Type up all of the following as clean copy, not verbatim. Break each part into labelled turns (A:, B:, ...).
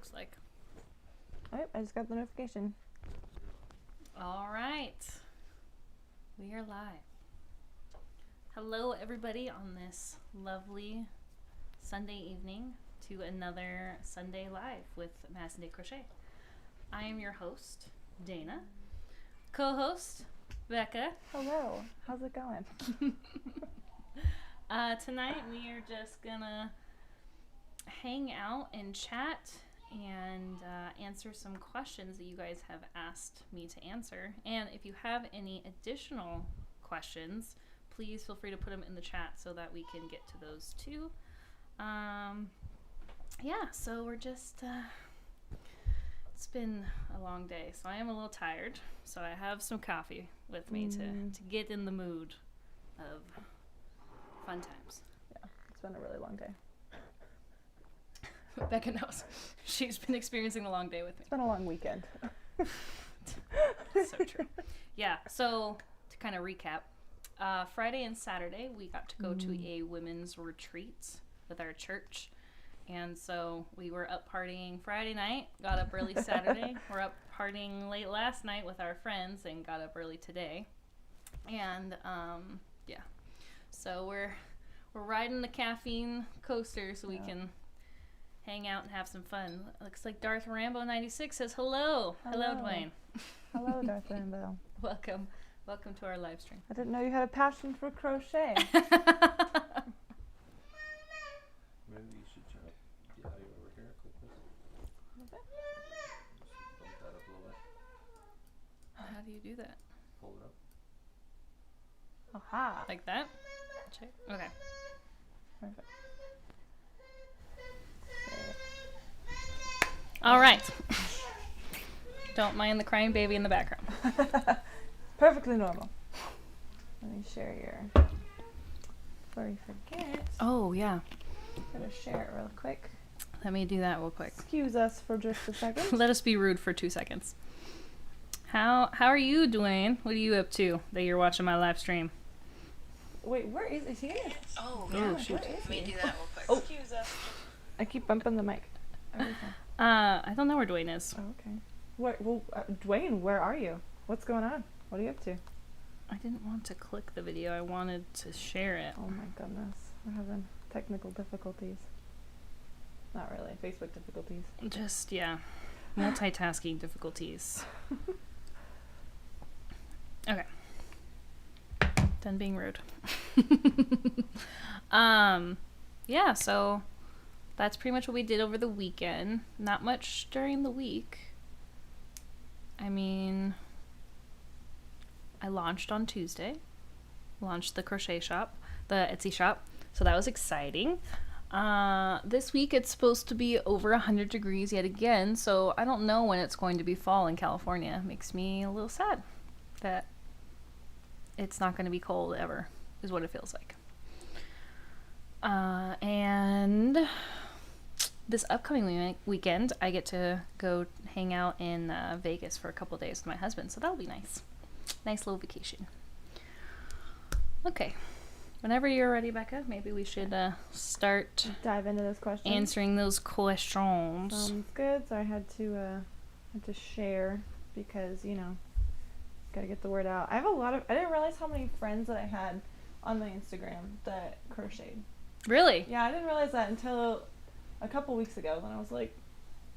A: looks like.
B: Oh, I just got the notification.
A: All right. We are live. Hello, everybody, on this lovely Sunday evening to another Sunday Live with Madison Day Crochet. I am your host, Dana. Co-host, Becca.
B: Hello. How's it going?
A: Tonight we are just gonna hang out and chat and answer some questions that you guys have asked me to answer. And if you have any additional questions, please feel free to put them in the chat so that we can get to those too. Yeah, so we're just, it's been a long day, so I am a little tired. So I have some coffee with me to get in the mood of fun times.
B: Yeah, it's been a really long day.
A: Becca knows. She's been experiencing a long day with me.
B: It's been a long weekend.
A: So true. Yeah, so to kind of recap, Friday and Saturday we got to go to a women's retreat with our church. And so we were up partying Friday night, got up early Saturday. We're up partying late last night with our friends and got up early today. And yeah, so we're riding the caffeine coaster so we can hang out and have some fun. Looks like Darth Rambo 96 says hello. Hello, Dwayne.
B: Hello, Darth Rambo.
A: Welcome to our live stream.
B: I didn't know you had a passion for crochet.
C: Maybe you should try the audio over here. Click this. Just bump that up a little bit.
A: How do you do that?
C: Pull it up.
B: Aha.
A: Like that? Check. Okay.
B: Perfect.
A: All right. Don't mind the crying baby in the background.
B: Perfectly normal. Let me share your... Before you forget,
A: Oh, yeah.
B: gotta share it real quick.
A: Let me do that real quick.
B: Excuse us for just a second.
A: Let us be rude for 2 seconds. How are you doing? What are you up to that you're watching my live stream?
B: Wait, where is he?
D: Oh,
A: Oh,
D: yeah.
A: shoot.
D: Let me do that real quick.
B: Oh.
D: Excuse us.
B: I keep bumping the mic. Every time.
A: I don't know where Dwayne is.
B: Oh, okay. Dwayne, where are you? What's going on? What are you up to?
A: I didn't want to click the video. I wanted to share it.
B: Oh my goodness. We're having technical difficulties. Not really. Facebook difficulties.
A: Just, yeah. Multitasking difficulties. Okay. Done being rude. Yeah, so that's pretty much what we did over the weekend. Not much during the week. I mean, I launched on Tuesday. Launched the crochet shop, the Etsy shop. So that was exciting. This week it's supposed to be over 100 degrees yet again. So I don't know when it's going to be fall in California. Makes me a little sad that it's not going to be cold ever, is what it feels like. And this upcoming weekend, I get to go hang out in Vegas for a couple days with my husband, so that'll be nice. Nice little vacation. Okay. Whenever you're ready, Becca, maybe we should start
B: Dive into this question.
A: answering those questions.
B: Sounds good. So I had to share because, gotta get the word out. I didn't realize how many friends that I had on my Instagram that crocheted.
A: Really?
B: Yeah, I didn't realize that until a couple weeks ago when I was like,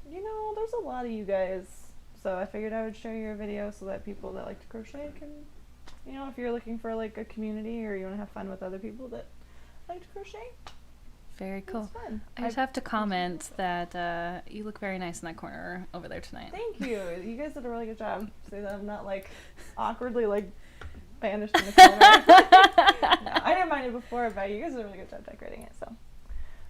B: there's a lot of you guys. So I figured I would share your video so that people that like to crochet can, if you're looking for like a community or you want to have fun with other people that like to crochet.
A: Very cool.
B: It's fun.
A: I just have to comment that you look very nice in that corner over there tonight.
B: Thank you. You guys did a really good job. So that I'm not like awkwardly like banished in the corner. No, I didn't mind it before, but you guys did a really good job decorating it. So,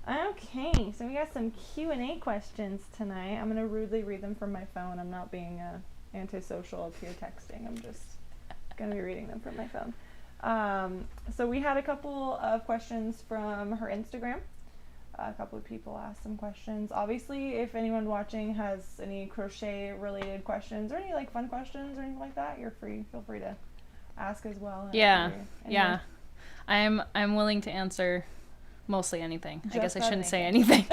B: okay. So we got some Q&A questions tonight. I'm gonna rudely read them from my phone. I'm not being antisocial up here texting. I'm just gonna be reading them from my phone. So we had a couple of questions from her Instagram. A couple of people asked some questions. Obviously, if anyone watching has any crochet related questions or any like fun questions or anything like that, feel free to ask as well.
A: Yeah. I'm willing to answer Mostly anything. I
B: Just
A: guess I
B: about
A: shouldn't say anything.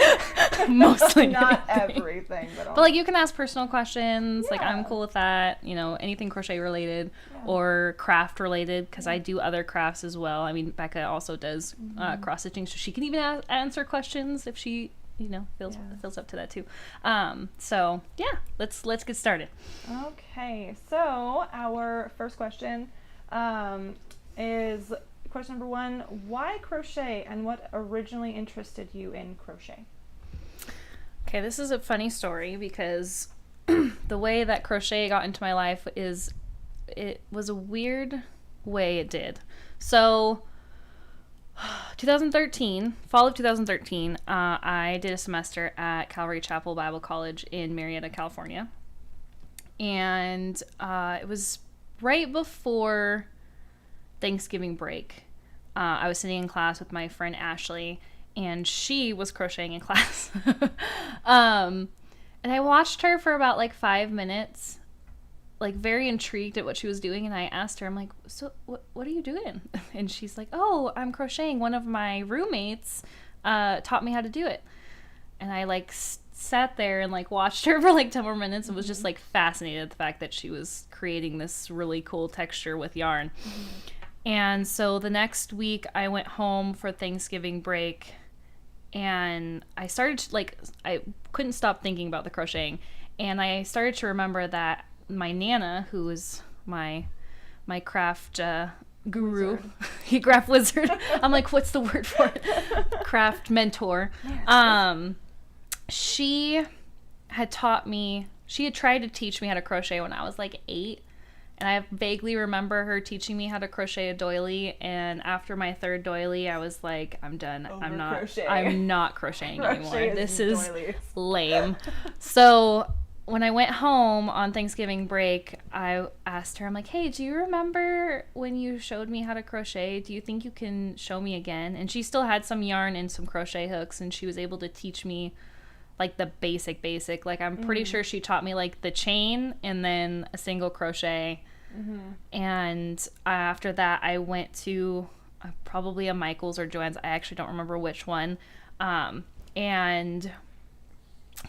A: Mostly
B: Not
A: anything.
B: everything,
A: But like you can ask personal questions. Like I'm
B: Yeah.
A: cool with that. You know, anything crochet related
B: Yeah.
A: or craft related because I do other crafts as well. I mean, Becca also does cross stitching, so she can even answer questions if she, you know, feels up to that too. So yeah, let's get started.
B: Okay, so our first question is question number 1. Why crochet, and what originally interested you in crochet?
A: Okay, this is a funny story because the way that crochet got into my life is, it was a weird way it did. So 2013, fall of 2013, I did a semester at Calvary Chapel Bible College in Marietta, California. And it was right before Thanksgiving break. I was sitting in class with my friend Ashley, and she was crocheting in class. And I watched her for about like 5 minutes, like very intrigued at what she was doing. And I asked her, I'm like, so what are you doing? And she's like, oh, I'm crocheting. One of my roommates taught me how to do it. And I like sat there and like watched her for like 10 more minutes and was just like fascinated at the fact that she was creating this really cool texture with yarn. And so the next week I went home for Thanksgiving break, and I started to, like, I couldn't stop thinking about the crocheting, and I started to remember that my Nana, who is my craft guru, craft wizard. I'm like, what's the word for it? Craft mentor. She had tried to teach me how to crochet when I was like 8. And I vaguely remember her teaching me how to crochet a doily, and after my 3rd doily, I was like, I'm done. I'm not crocheting anymore. This is lame. So when I went home on Thanksgiving break, I asked her, I'm like, hey, do you remember when you showed me how to crochet? Do you think you can show me again? And she still had some yarn and some crochet hooks, and she was able to teach me like the basic. Like I'm pretty sure she taught me like the chain and then a single crochet. And after that I went to probably a Michael's or Joann's, I actually don't remember which one, and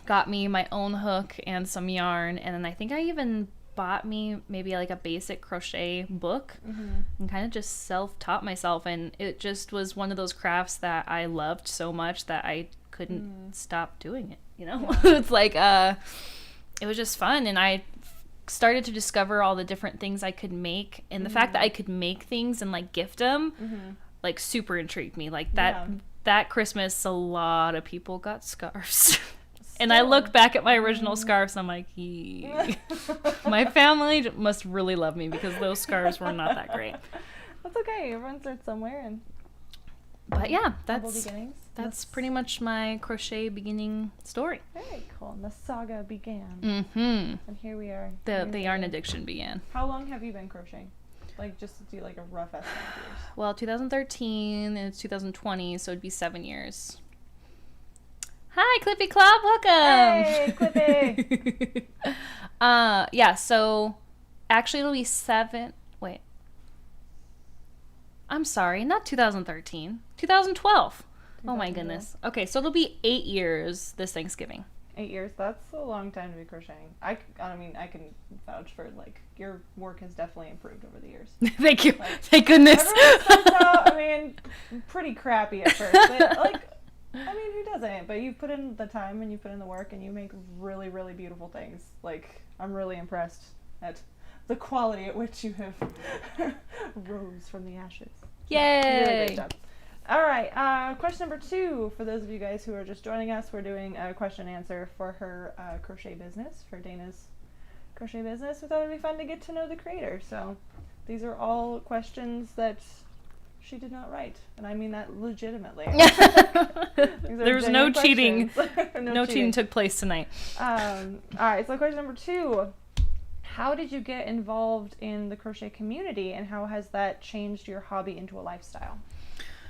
A: got me my own hook and some yarn, and then I think I even bought me maybe like a basic crochet book and kind of just self-taught myself, and it just was one of those crafts that I loved so much that I couldn't stop doing it, you know. It's like it was just fun, and I started to discover all the different things I could make, and the fact that I could make things and like gift them like super intrigued me. Like that Christmas a lot of people got scarves. And I look back at my original scarves, I'm like, my family must really love me because those scarves were not that great.
B: That's okay, everyone starts somewhere.
A: But yeah, that's pretty much my crochet beginning story.
B: Very cool. And the saga began.
A: And
B: here we are.
A: The yarn addiction began.
B: How long have you been crocheting? Like, just to do like a rough estimate of years.
A: Well, 2013 and it's 2020, so it'd be 7 years. Hi, Clippy Club, welcome.
B: Hey, Clippy.
A: Yeah, so actually it'll be 7. Wait. I'm sorry, not 2013. 2012. Oh my goodness. Okay, so it'll be 8 years this Thanksgiving.
B: 8 years. That's a long time to be crocheting. I mean, I can vouch for, like, your work has definitely improved over the years.
A: Thank you.
B: Like,
A: thank goodness.
B: Everyone starts out, I mean, pretty crappy at first. But, like, I mean, who doesn't? But you put in the time and you put in the work and you make really, really beautiful things. Like, I'm really impressed at the quality at which you have rose from the ashes.
A: Yay!
B: Really great job. All right, question number 2. For those of you guys who are just joining us, we're doing a question and answer for her crochet business, for Dana's crochet business. We thought it'd be fun to get to know the creator. So these are all questions that she did not write, and I mean that legitimately.
A: There's no cheating. No cheating took place tonight.
B: All right, so question number 2. How did you get involved in the crochet community, and how has that changed your hobby into a lifestyle?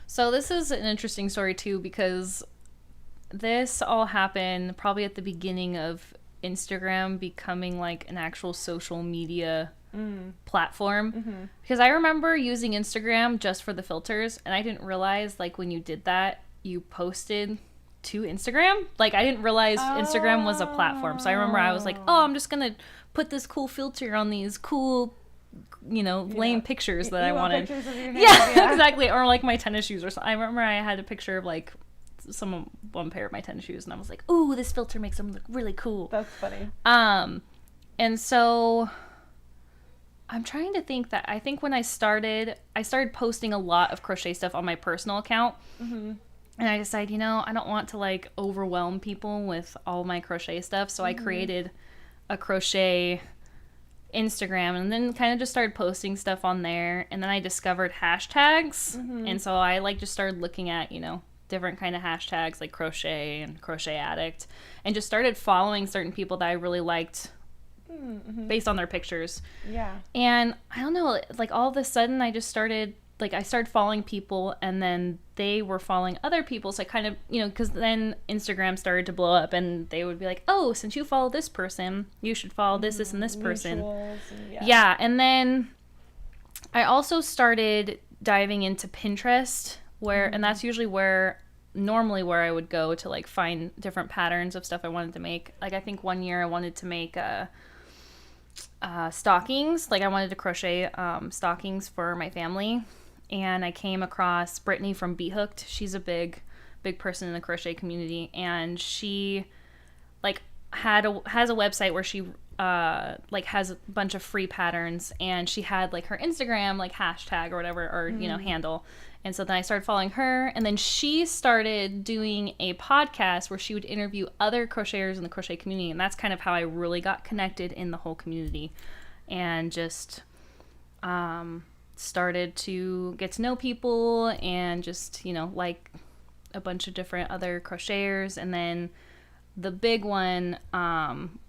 A: So this is an interesting story too, because this all happened probably at the beginning of Instagram becoming like an actual social media platform. Because I remember using Instagram just for the filters, and I didn't realize like when you did that, you posted to Instagram. Like, I didn't realize Instagram was a platform. So I remember I was like, oh, I'm just going to put this cool filter on these cool, lame pictures that I wanted.
B: Pictures of your hands,
A: Yeah, exactly. Or like my tennis shoes or something. I remember I had a picture of like one pair of my tennis shoes, and I was like, ooh, this filter makes them look really cool.
B: That's funny.
A: And so I'm trying to think that I think when I started posting a lot of crochet stuff on my personal account. Mm-hmm. And I decided, I don't want to like overwhelm people with all my crochet stuff. So I created a crochet Instagram and then kind of just started posting stuff on there. And then I discovered hashtags. And so I like just started looking at, different kind of hashtags like crochet and crochet addict, and just started following certain people that I really liked based on their pictures. Yeah. And I don't know, like all of a sudden I started following people, and then they were following other people. So I kind of, because then Instagram started to blow up, and they would be like, oh, since you follow this person, you should follow this and this person. Yeah. And then I also started diving into Pinterest, and that's usually normally where I would go to like find different patterns of stuff I wanted to make. Like I think one year I wanted to make stockings. Like I wanted to crochet stockings for my family. And I came across Brittany from Bee Hooked. She's a big person in the crochet community, and she like has a website where she like has a bunch of free patterns, and she had like her Instagram like hashtag or whatever, or handle. And so then I started following her, and then she started doing a podcast where she would interview other crocheters in the crochet community, and that's kind of how I really got connected in the whole community, and just started to get to know people, and just like a bunch of different other crocheters. And then the big one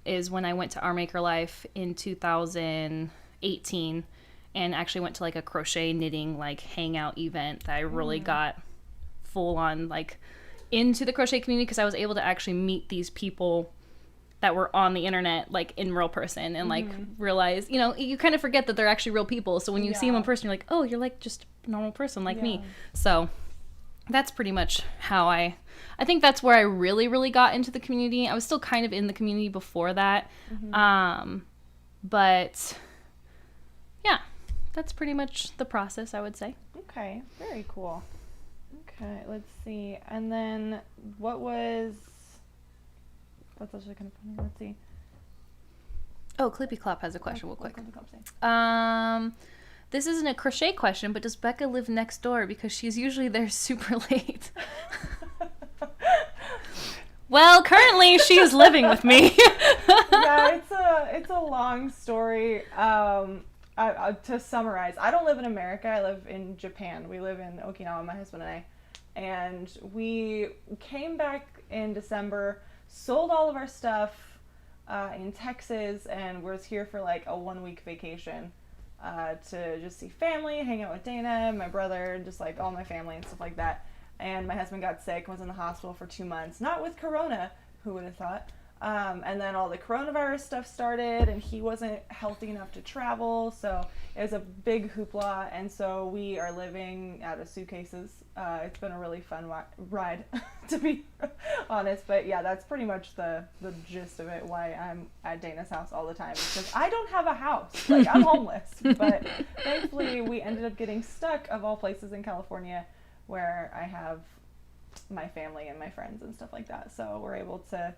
A: is when I went to Our Maker Life in 2018, and actually went to like a crochet knitting like hangout event that I really got full on like into the crochet community, because I was able to actually meet these people that were on the internet like in real person, and like realize, you kind of forget that they're actually real people. So when you see them in person, you're like, oh, you're like just a normal person like me. So that's pretty much how I think that's where I really, really got into the community. I was still kind of in the community before that. But yeah, that's pretty much the process, I would say.
B: Okay, very cool. Okay, let's see. And then that's actually kind of funny. Let's see.
A: Oh, Clippy Clop has a question real quick. This isn't a crochet question, but does Becca live next door? Because she's usually there super late. Well, currently she is living with me.
B: Yeah, it's a long story. To summarize, I don't live in America. I live in Japan. We live in Okinawa, my husband and I. And we came back in December, sold all of our stuff in Texas, and was here for like a 1-week vacation to just see family, hang out with Dana, my brother, just like all my family and stuff like that. And my husband got sick and was in the hospital for 2 months. Not with corona, who would have thought? And then all the coronavirus stuff started, and he wasn't healthy enough to travel, so it was a big hoopla. And so we are living out of suitcases. It's been a really fun ride, to be honest. But yeah, that's pretty much the gist of it, why I'm at Dana's house all the time, because I don't have a house. Like, I'm homeless. But thankfully, we ended up getting stuck, of all places, in California, where I have my family and my friends and stuff like that. So we're able to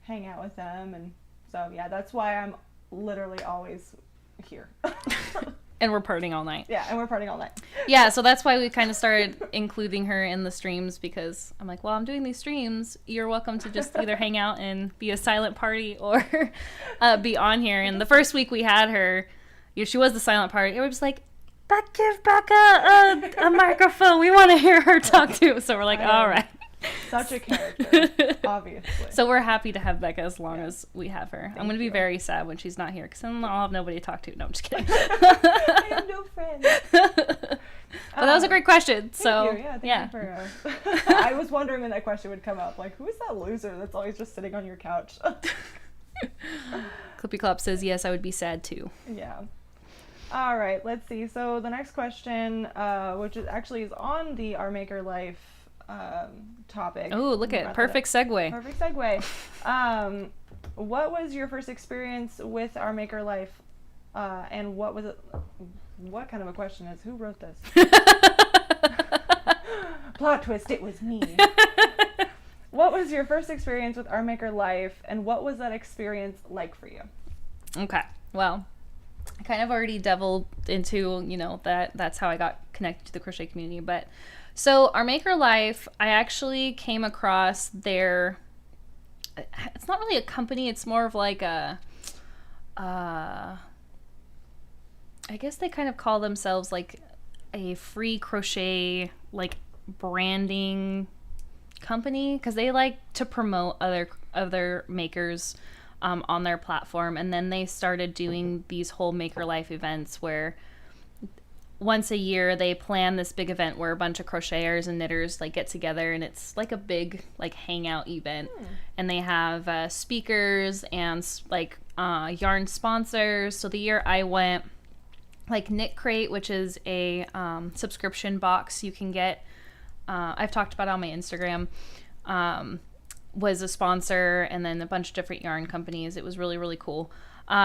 B: hang out with them, and so yeah, that's why I'm literally always here.
A: And we're partying all night.
B: Yeah, and we're partying all night.
A: Yeah, so that's why we kind of started including her in the streams, because I'm like, well, I'm doing these streams, you're welcome to just either hang out and be a silent party, or be on here. And the first week we had her, she was the silent party. It was just like, give Becca a microphone, we want to hear her talk too. So we're like, all right.
B: Such a character, obviously.
A: So we're happy to have Becca as long as we have her. I'm going to be very sad when she's not here, because then I'll have nobody to talk to. No, I'm just kidding.
B: I have no friends.
A: But that was a great question. So
B: thank you for, I was wondering when that question would come up. Like, who is that loser that's always just sitting on your couch?
A: Clippy Clop says, yes, I would be sad too.
B: Yeah. All right, let's see. So the next question, which is on the Our Maker Life topic.
A: Oh, look at perfect segue.
B: Perfect segue. What was your first experience with Our Maker Life? And what was it? What kind of a question is? Who wrote this? Plot twist, it was me. What was your first experience with Our Maker Life, and what was that experience like for you?
A: Okay, well, I kind of already delved into, that's how I got connected to the crochet community. But so Our Maker Life, I actually came across their, it's not really a company, it's more of like a, I guess they kind of call themselves like a free crochet, like branding company, because they like to promote other makers on their platform. And then they started doing these whole Maker Life events where once a year they plan this big event where a bunch of crocheters and knitters like get together, and it's like a big like hangout event. And they have speakers and like yarn sponsors. So the year I went, like Knit Crate, which is a subscription box you can get, I've talked about it on my Instagram, was a sponsor, and then a bunch of different yarn companies. It was really, really cool.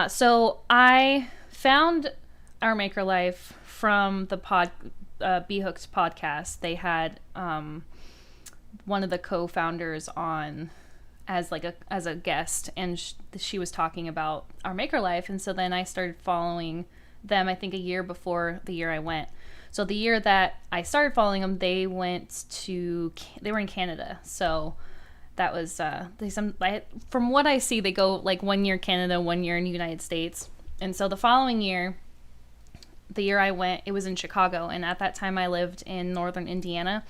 A: So I found Our Maker Life from the Be Hooked podcast. They had one of the co-founders on as a guest, and she was talking about Our Maker Life. And so then I started following them, I think a year before the year I went. So the year that I started following them, they were in Canada. So that was, from what I see, they go like 1 year Canada, 1 year in the United States. And so the following year, the year I went, it was in Chicago. And at that time I lived in northern Indiana.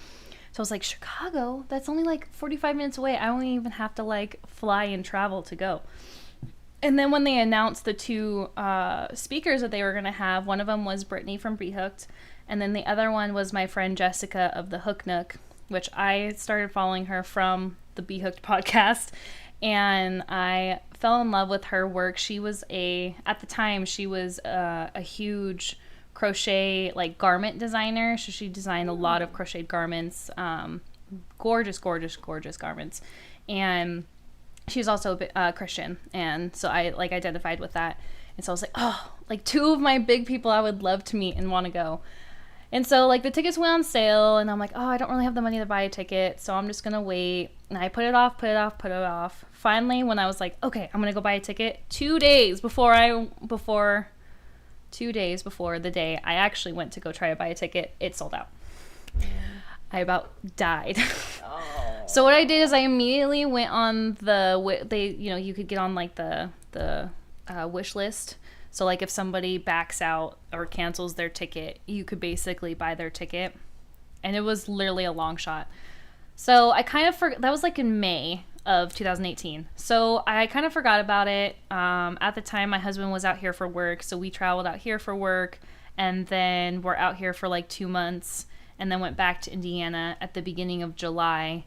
A: So I was like, Chicago? That's only like 45 minutes away. I don't even have to like fly and travel to go. And then when they announced the two speakers that they were going to have, one of them was Brittany from Be Hooked, and then the other one was my friend Jessica of the Hook Nook, which I started following her from the Be Hooked podcast, and I fell in love with her work. She was at the time, she was a huge crochet like garment designer. So she designed a lot of crocheted garments, gorgeous garments, and she was also a Christian, and so I like identified with that. And so I was like, oh, like two of my big people I would love to meet and want to go. And so like the tickets went on sale, and I'm like, oh, I don't really have the money to buy a ticket, so I'm just gonna wait. And I put it off. Finally, when I was like, okay, I'm gonna go buy a ticket, 2 days before the day I actually went to go try to buy a ticket, it sold out. I about died. Oh. So what I did is I immediately went on you could get on like the wish list. So like if somebody backs out or cancels their ticket, you could basically buy their ticket. And it was literally a long shot. So I kind of that was like in May of 2018. So I kind of forgot about it. At the time, my husband was out here for work. So we traveled out here for work. And then we're out here for like 2 months. And then went back to Indiana at the beginning of July.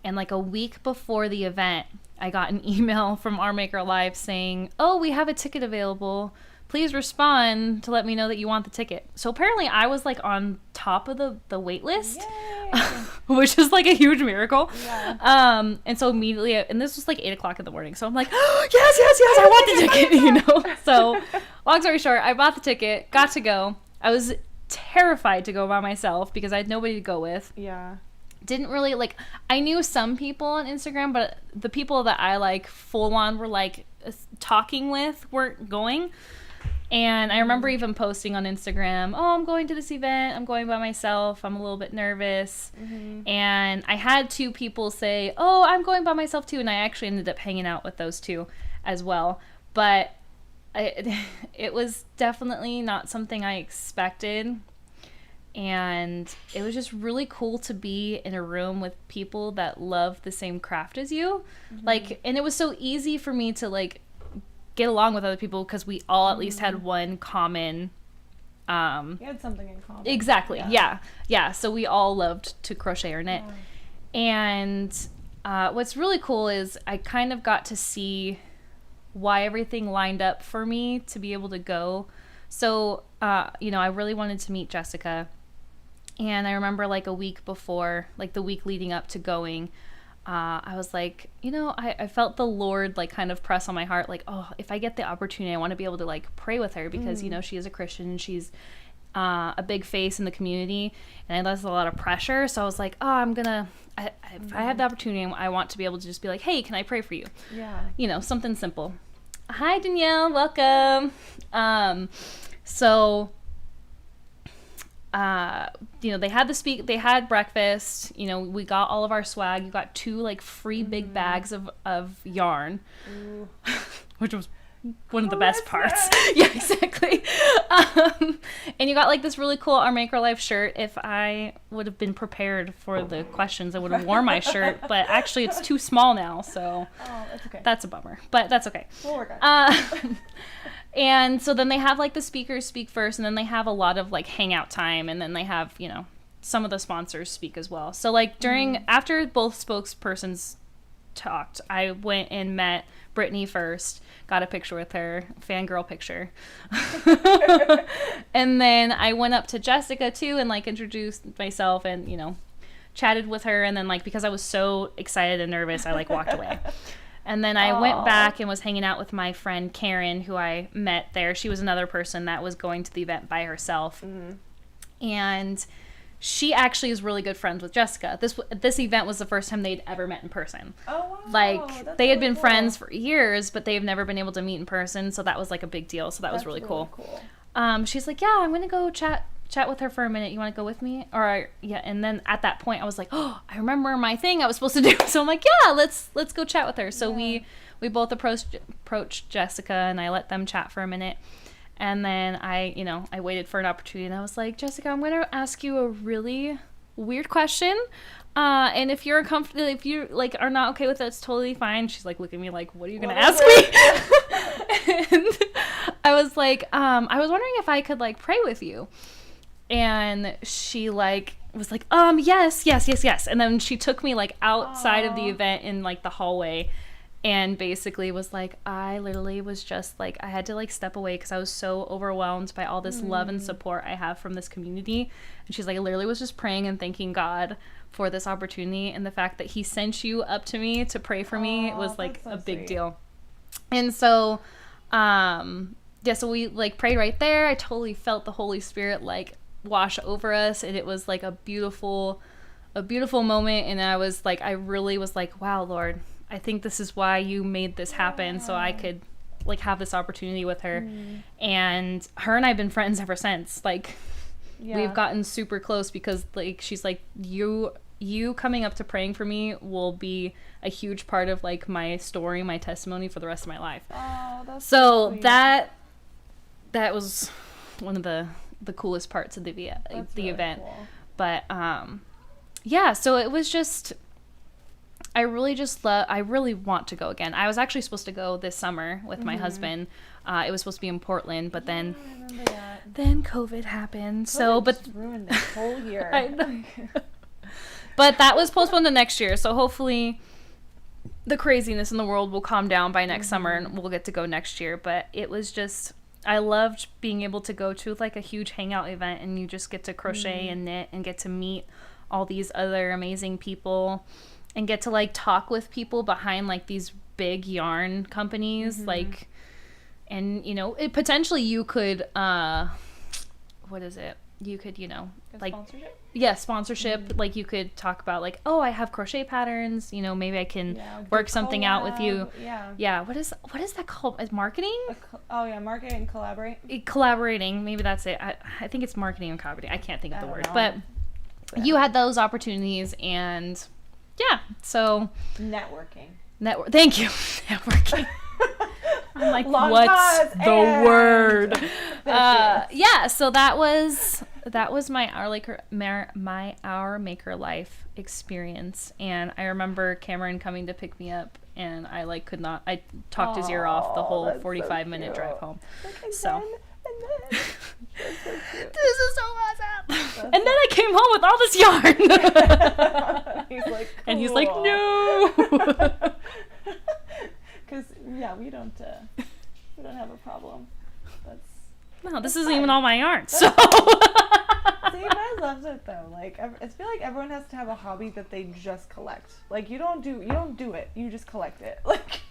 A: And like a week before the event, I got an email from Our Maker Life saying, oh, we have a ticket available. Please respond to let me know that you want the ticket. So apparently I was like on top of the wait list, which is like a huge miracle. Yeah. And so immediately, and this was like 8 o'clock in the morning. So I'm like, oh, yes, I want the ticket, So long story short, I bought the ticket, got to go. I was terrified to go by myself because I had nobody to go with. Yeah. Didn't really I knew some people on Instagram, but the people that I like full on were like talking with weren't going. And I remember even posting on Instagram, oh, I'm going to this event. I'm going by myself. I'm a little bit nervous. Mm-hmm. And I had 2 people say, oh, I'm going by myself too. And I actually ended up hanging out with those 2 as well. But it was definitely not something I expected. And it was just really cool to be in a room with people that love the same craft as you. Mm-hmm. And it was so easy for me to get along with other people because we all at least had one common
B: you had something in common.
A: Exactly. Yeah. So we all loved to crochet or knit. And what's really cool is I kind of got to see why everything lined up for me to be able to go. So I really wanted to meet Jessica, And I remember like a week before, like the week leading up to going, I was like, I felt the Lord like kind of press on my heart, like, oh, if I get the opportunity, I want to be able to like pray with her because, she is a Christian and she's a big face in the community, and that's a lot of pressure. So I was like, oh, if I have the opportunity, I want to be able to just be like, hey, can I pray for you?
B: Yeah.
A: Something simple. Hi, Danielle. Welcome. So they had breakfast, we got all of our swag. You got 2 like free big bags of yarn, which was one of the best parts.
B: Nice.
A: Yeah, exactly. And you got like this really cool Our Maker Life shirt. If I would have been prepared for the questions, I would have worn my shirt, but actually it's too small now, so
B: that's okay.
A: That's a bummer, but that's okay.
B: We'll work on it.
A: And so then they have like the speakers speak first, and then they have a lot of like hangout time, and then they have, some of the sponsors speak as well. So like after both spokespersons talked, I went and met Brittany first, got a picture with her, fangirl picture. And then I went up to Jessica too and like introduced myself and, chatted with her. And then like, because I was so excited and nervous, I like walked away. And then I went back and was hanging out with my friend Karen, who I met there. She was another person that was going to the event by herself. And she actually is really good friends with Jessica. This event was the first time they'd ever met in person.
B: Oh, wow.
A: Like, they had been friends for years, but they've never been able to meet in person, so that was, like, a big deal. So that was really cool. She's like, yeah, I'm going to go chat with her for a minute. You want to go with me? And then at that point, I was like, oh, I remember my thing I was supposed to do. So I'm like, yeah, let's go chat with her. So we both approached Jessica, and I let them chat for a minute. And then I waited for an opportunity, and I was like, Jessica, I'm going to ask you a really weird question. And if you're uncomfortable, if you like are not okay with it, it's totally fine. She's like, look at me like, what are you going to ask me? And I was like, I was wondering if I could like pray with you. And she like was like, yes. And then she took me like outside of the event in like the hallway. And basically was like, I literally was just like, I had to like step away because I was so overwhelmed by all this love and support I have from this community. And she's like, I literally was just praying and thanking God for this opportunity. And the fact that he sent you up to me to pray for me was like a big deal. And so, so we like prayed right there. I totally felt the Holy Spirit like wash over us. And it was like a beautiful moment. And I really was like, wow, Lord, I think this is why you made this happen, so I could like have this opportunity with her. And her and I have been friends ever since. Like we've gotten super close because like she's like, you coming up to praying for me will be a huge part of like my story, my testimony for the rest of my life. Oh, that's so sweet. that was one of the coolest parts of the really event. Cool. But so it was just, I really want to go again. I was actually supposed to go this summer with my husband. It was supposed to be in Portland, but then COVID happened. But
B: ruined this whole year.
A: I know. But that was postponed to next year. So hopefully the craziness in the world will calm down by next summer and we'll get to go next year. But it was just, I loved being able to go to like a huge hangout event and you just get to crochet and knit and get to meet all these other amazing people. And get to like talk with people behind like these big yarn companies, like, and potentially you could, what is it? You could, like, sponsorship? Yeah, sponsorship. Like you could talk about like, oh, I have crochet patterns. Maybe I can work something out with you. Yeah. What is that called? Is marketing?
B: Marketing and collaborate.
A: Collaborating. Maybe that's it. I think it's marketing and collaborating. I can't think of the word, but you had those opportunities and. Yeah, so
B: networking.
A: Thank you. Networking. I'm like, what's the word? So that was my Our Maker Life experience, and I remember Cameron coming to pick me up, and I like could not. I talked his ear off the whole 45-minute drive home. So. This is so awesome. And then I came home with all this yarn.
B: He's like, cool.
A: And he's like, no.
B: Because we don't have a problem. This isn't
A: even all my yarn. So.
B: See, I loved it though. Like, I feel like everyone has to have a hobby that they just collect. Like, you don't do it. You just collect it. Like,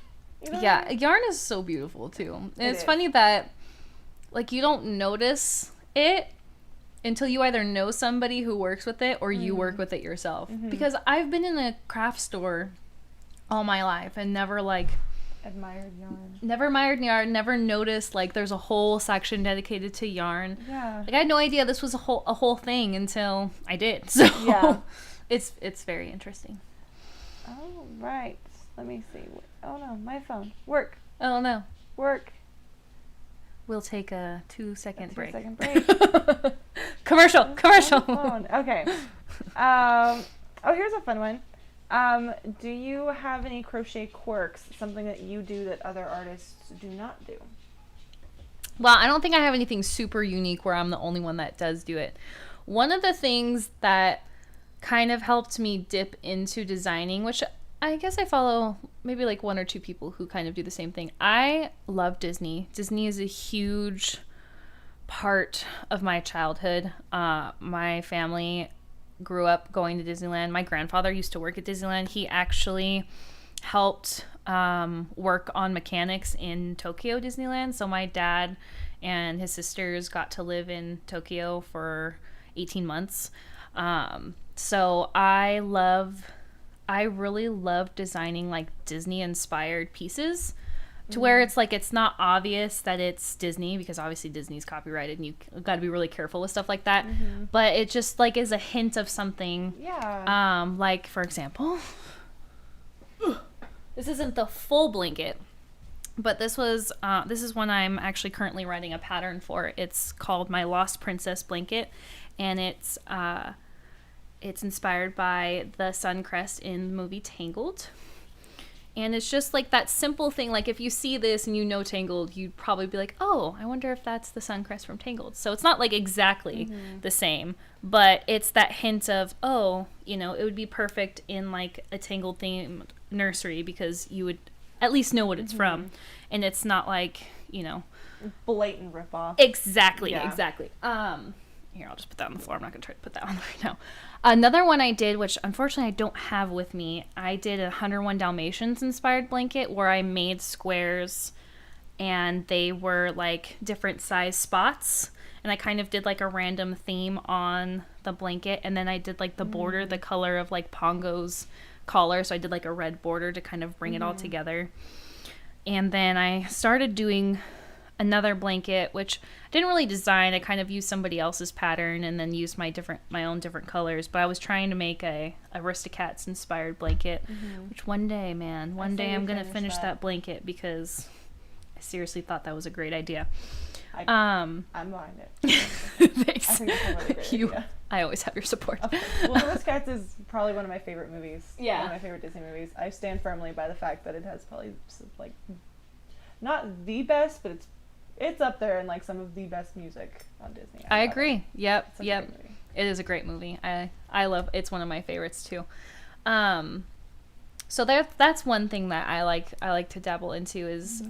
B: you know what I mean?
A: Yarn is so beautiful too. And it's
B: is.
A: funny that, like, you don't notice it until you either know somebody who works with it or you work with it yourself. Because I've been in a craft store all my life and never, like,
B: Admired yarn.
A: Never noticed, like, there's a whole section dedicated to yarn.
B: Yeah.
A: Like, I had no idea this was a whole thing until I did. So
B: Yeah.
A: it's very interesting.
B: Oh, right. Let me see. Oh, no. My phone. Work.
A: Oh, no.
B: Work.
A: We'll take a 2-second break.
B: 2-second break.
A: Commercial.
B: Phone. Okay. Here's a fun one. Do you have any crochet quirks? Something that you do that other artists do not do?
A: Well, I don't think I have anything super unique where I'm the only one that does do it. One of the things that kind of helped me dip into designing, which I guess I follow maybe like 1 or 2 people who kind of do the same thing. I love Disney. Disney is a huge part of my childhood. My family grew up going to Disneyland. My grandfather used to work at Disneyland. He actually helped work on mechanics in Tokyo Disneyland. So my dad and his sisters got to live in Tokyo for 18 months. So I really love designing like Disney inspired pieces to where it's like, it's not obvious that it's Disney, because obviously Disney's copyrighted and you got to be really careful with stuff like that. But it just like is a hint of something.
B: Yeah.
A: Like, for example, this isn't the full blanket, but this is one I'm actually currently writing a pattern for. It's called my Lost Princess blanket, and it's inspired by the sun crest in the movie Tangled. And it's just like that simple thing. Like, if you see this and you know Tangled, you'd probably be like, oh, I wonder if that's the sun crest from Tangled. So it's not like exactly the same, but it's that hint of, oh, you know, it would be perfect in like a Tangled themed nursery, because you would at least know what it's from. And it's not like, you know,
B: blatant ripoff.
A: Exactly. Here, I'll just put that on the floor. I'm not going to try to put that on right now. Another one I did, which unfortunately I don't have with me, I did a 101 Dalmatians inspired blanket where I made squares and they were like different size spots. And I kind of did like a random theme on the blanket. And then I did like the border, the color of like Pongo's collar. So I did like a red border to kind of bring it all together. And then I started doing another blanket, which I didn't really design. I kind of used somebody else's pattern and then used my own different colors. But I was trying to make a Aristocats inspired blanket, which one day I'm going to finish that blanket, because I seriously thought that was a great idea.
B: I'm behind it.
A: Thanks.
B: I think it's a really great idea.
A: I always have your support.
B: Well, Aristocats is probably one of my favorite movies.
A: Yeah.
B: One of my favorite Disney movies. I stand firmly by the fact that it has probably, like, not the best, but it's up there in like some of the best music on Disney.
A: I agree. Yep.
B: It's a great movie.
A: It is a great movie. I love. It's one of my favorites too. So that's one thing that I like to dabble into is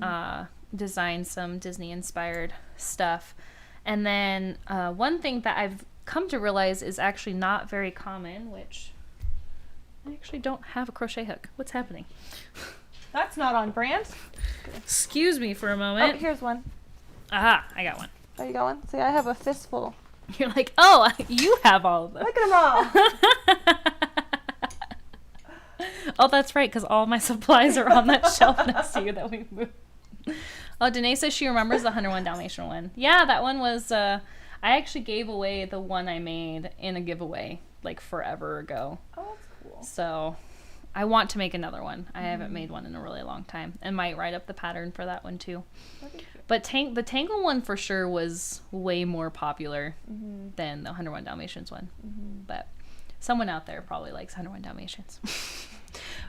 A: design some Disney inspired stuff. And then one thing that I've come to realize is actually not very common, which I actually don't have a crochet hook. What's happening?
B: That's not on brand.
A: Excuse me for a moment.
B: Oh, here's one.
A: Aha, I got one.
B: There you going? See, I have a fistful.
A: You're like, oh, you have all of them.
B: Look at them all.
A: Oh, that's right, because all my supplies are on that shelf next to you that we moved. Oh, Danae says she remembers the 101 Dalmatian one. Yeah, that one was, I actually gave away the one I made in a giveaway, like, forever ago.
B: Oh, that's cool.
A: So, I want to make another one. I haven't made one in a really long time. And might write up the pattern for that one, too. But the Tangle one for sure was way more popular than the 101 Dalmatians one. But someone out there probably likes 101 Dalmatians.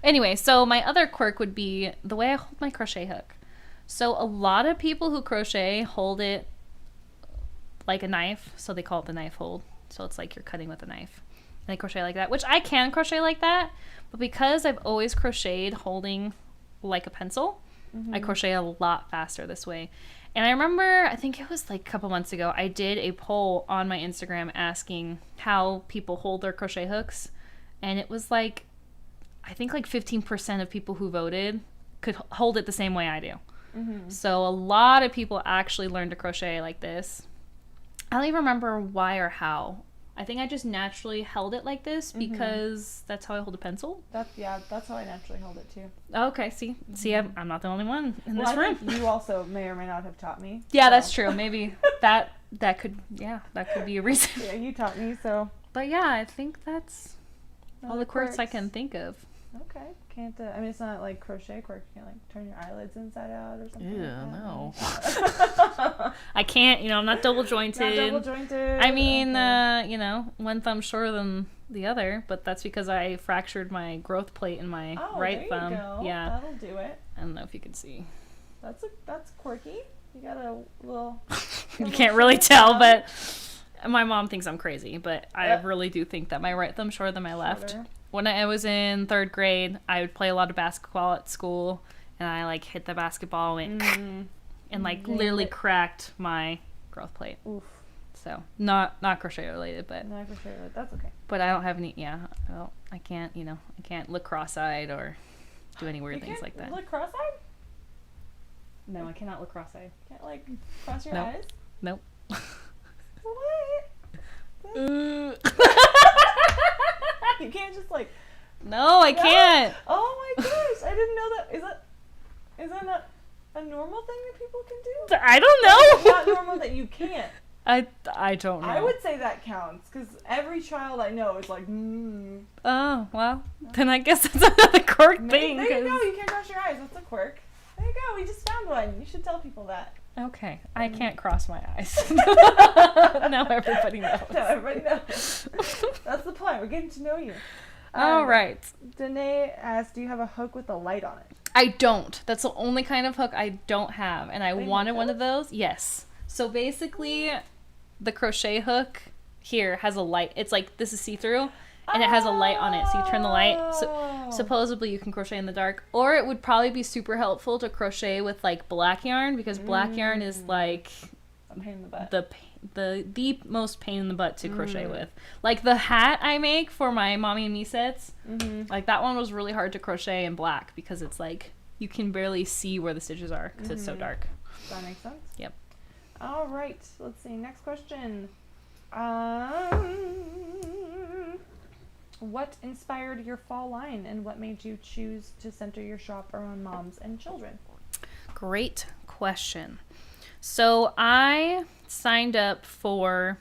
A: Anyway, so my other quirk would be the way I hold my crochet hook. So a lot of people who crochet hold it like a knife. So they call it the knife hold. So it's like you're cutting with a knife. And they crochet like that, which I can crochet like that. But because I've always crocheted holding like a pencil, I crochet a lot faster this way. And I remember, I think it was like a couple months ago, I did a poll on my Instagram asking how people hold their crochet hooks. And it was like, I think like 15% of people who voted could hold it the same way I do. Mm-hmm. So a lot of people actually learned to crochet like this. I don't even remember why or how. I think I just naturally held it like this because that's how I hold a pencil.
B: That's how I naturally hold it too.
A: Okay, see, I'm not the only one in this room.
B: I think you also may or may not have taught me.
A: Yeah, so. That's true. Maybe that could be a reason.
B: Yeah, you taught me, so.
A: But yeah, I think that's all the quirks I can think of.
B: Okay. Can't, I mean, it's not like crochet quirk. You can't like turn your eyelids inside out or something.
A: Yeah,
B: like
A: no. I can't, I'm not double jointed.
B: Not double jointed.
A: I mean, okay. One thumb shorter than the other, but that's because I fractured my growth plate in my right thumb.
B: Go.
A: Yeah.
B: That'll do it.
A: I don't know if you can see.
B: That's quirky. You got a little.
A: You can't really tell, but my mom thinks I'm crazy, but I really do think that my right thumb's shorter than my left. When I was in 3rd grade, I would play a lot of basketball at school, and I like hit the basketball and literally cracked my growth plate. Oof. So not crochet related, but
B: not crochet related. That's okay.
A: But I don't have any. Yeah, well, I can't. I can't look cross-eyed or do any weird things like that.
B: Look cross-eyed?
A: No, I cannot look cross-eyed.
B: Can't like cross your eyes?
A: Nope.
B: What? You can't just like.
A: No, I can't.
B: Oh my gosh! I didn't know that. Is that a normal thing that people can do?
A: I don't know.
B: It's not normal that you can't.
A: I don't know.
B: I would say that counts because every child I know is like.
A: Oh well, then I guess that's another quirk thing.
B: There you go. You can't cross your eyes. That's a quirk. There you go. We just found one. You should tell people that.
A: Okay, I can't cross my eyes. Now everybody knows.
B: Now everybody knows. That's the point. We're getting to know you.
A: All right.
B: Danae asked, do you have a hook with a light on it?
A: I don't. That's the only kind of hook I don't have, and I wanted one of those. Yes. So basically, the crochet hook here has a light. It's like, this is see-through, and it has a light on it. So you turn the light. So supposedly you can crochet in the dark. Or it would probably be super helpful to crochet with like black yarn, because black yarn is like
B: a pain in the butt.
A: The most pain in the butt to crochet with. Like the hat I make for my mommy and me sets, like that one was really hard to crochet in black because it's like you can barely see where the stitches are because it's so dark.
B: Does that make sense?
A: Yep.
B: All right. Let's see. Next question. What inspired your fall line, and what made you choose to center your shop around moms and children?
A: Great question. So I signed up for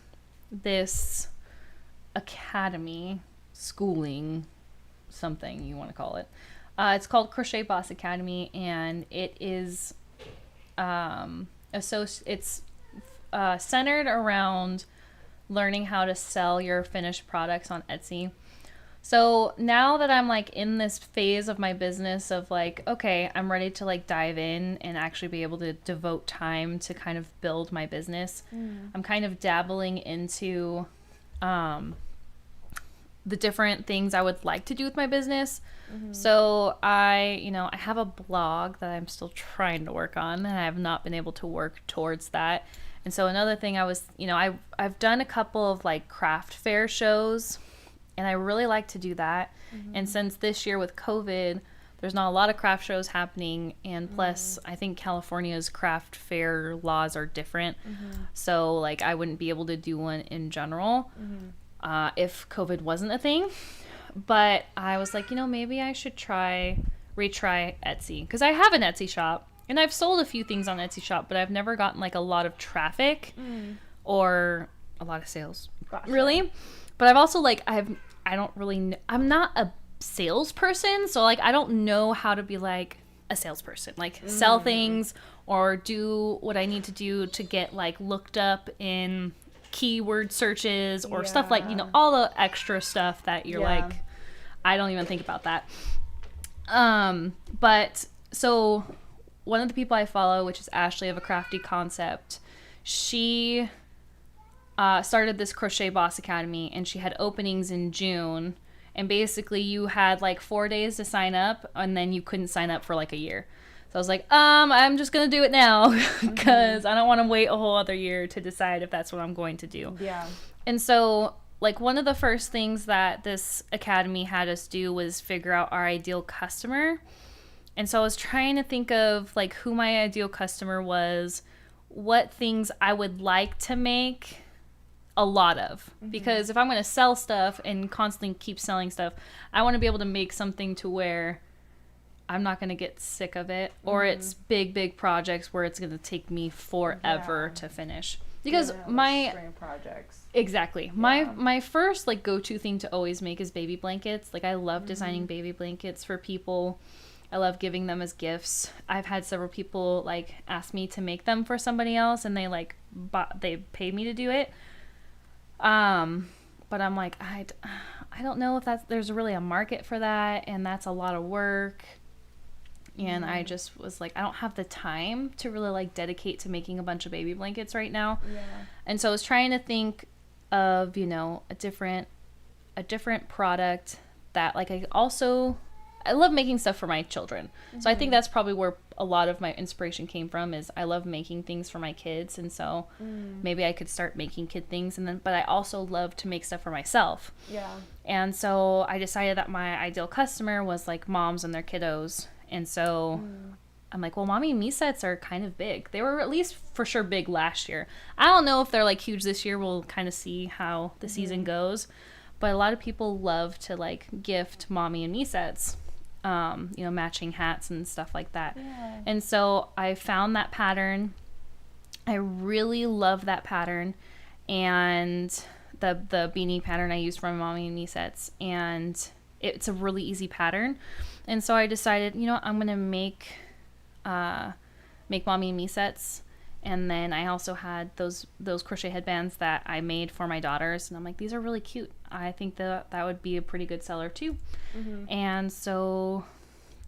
A: this academy, schooling, something you want to call it. It's called Crochet Boss Academy, and it is centered around learning how to sell your finished products on Etsy. So now that I'm like in this phase of my business of like, okay, I'm ready to like dive in and actually be able to devote time to kind of build my business. I'm kind of dabbling into the different things I would like to do with my business. So I have a blog that I'm still trying to work on, and I have not been able to work towards that. And so another thing I've done a couple of like craft fair shows, and I really like to do that. And since this year with COVID, there's not a lot of craft shows happening. And plus, I think California's craft fair laws are different. So, like, I wouldn't be able to do one in general if COVID wasn't a thing. But I was like, maybe I should retry Etsy. Because I have an Etsy shop. And I've sold a few things on Etsy shop, but I've never gotten, like, a lot of traffic or a lot of sales.
B: Gotcha.
A: Really? But I've also, like, I don't really know. I'm not a salesperson, so, like, I don't know how to be, like, a salesperson. Like, sell things or do what I need to do to get, like, looked up in keyword searches or stuff like, all the extra stuff that you're like, I don't even think about that. But, so, one of the people I follow, which is Ashley of A Crafty Concept, she started this Crochet Boss Academy, and she had openings in June, and basically you had like 4 days to sign up, and then you couldn't sign up for like a year. So I was like, I'm just going to do it now because I don't want to wait a whole other year to decide if that's what I'm going to do.
B: Yeah.
A: And so, like, one of the first things that this academy had us do was figure out our ideal customer. And so I was trying to think of, like, who my ideal customer was, what things I would like to make a lot of. Because if I'm going to sell stuff and constantly keep selling stuff, I want to be able to make something to where I'm not going to get sick of it, or it's big projects where it's going to take me forever to finish. Because my
B: string projects.
A: Exactly. My first like go-to thing to always make is baby blankets. Like I love designing baby blankets for people. I love giving them as gifts. I've had several people like ask me to make them for somebody else, and they paid me to do it. But I'm like, I don't know if there's really a market for that, and that's a lot of work. And I just was like, I don't have the time to really like dedicate to making a bunch of baby blankets right now.
B: Yeah.
A: And so I was trying to think of, you know, a different product that like I love making stuff for my children. So I think that's probably where a lot of my inspiration came from, is I love making things for my kids. And so maybe I could start making kid things, but I also love to make stuff for myself.
B: Yeah.
A: And so I decided that my ideal customer was like moms and their kiddos. And so I'm like, well, Mommy and Me sets are kind of big. They were at least for sure big last year. I don't know if they're like huge this year. We'll kind of see how the season goes. But a lot of people love to like gift Mommy and Me sets, you know, matching hats and stuff like that.
B: Yeah.
A: And so I found that pattern. I really love that pattern. And the beanie pattern I used for my Mommy and Me sets. And it's a really easy pattern. And so I decided, you know what, I'm going to make Mommy and Me sets. And then I also had those crochet headbands that I made for my daughters. And I'm like, these are really cute. I think that would be a pretty good seller too. And so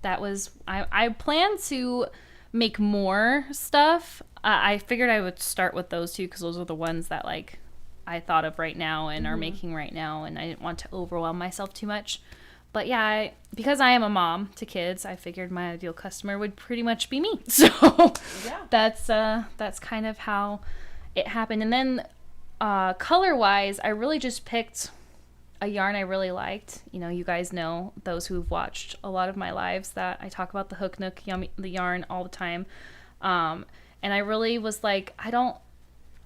A: that was, I plan to make more stuff. I figured I would start with those two because those are the ones that like I thought of right now and are making right now. And I didn't want to overwhelm myself too much. But yeah, because I am a mom to kids, I figured my ideal customer would pretty much be me. So that's kind of how it happened. And then color-wise, I really just picked a yarn I really liked. You know, you guys know, those who've watched a lot of my lives, that I talk about the Hook Nook the yarn all the time. And I really was like, I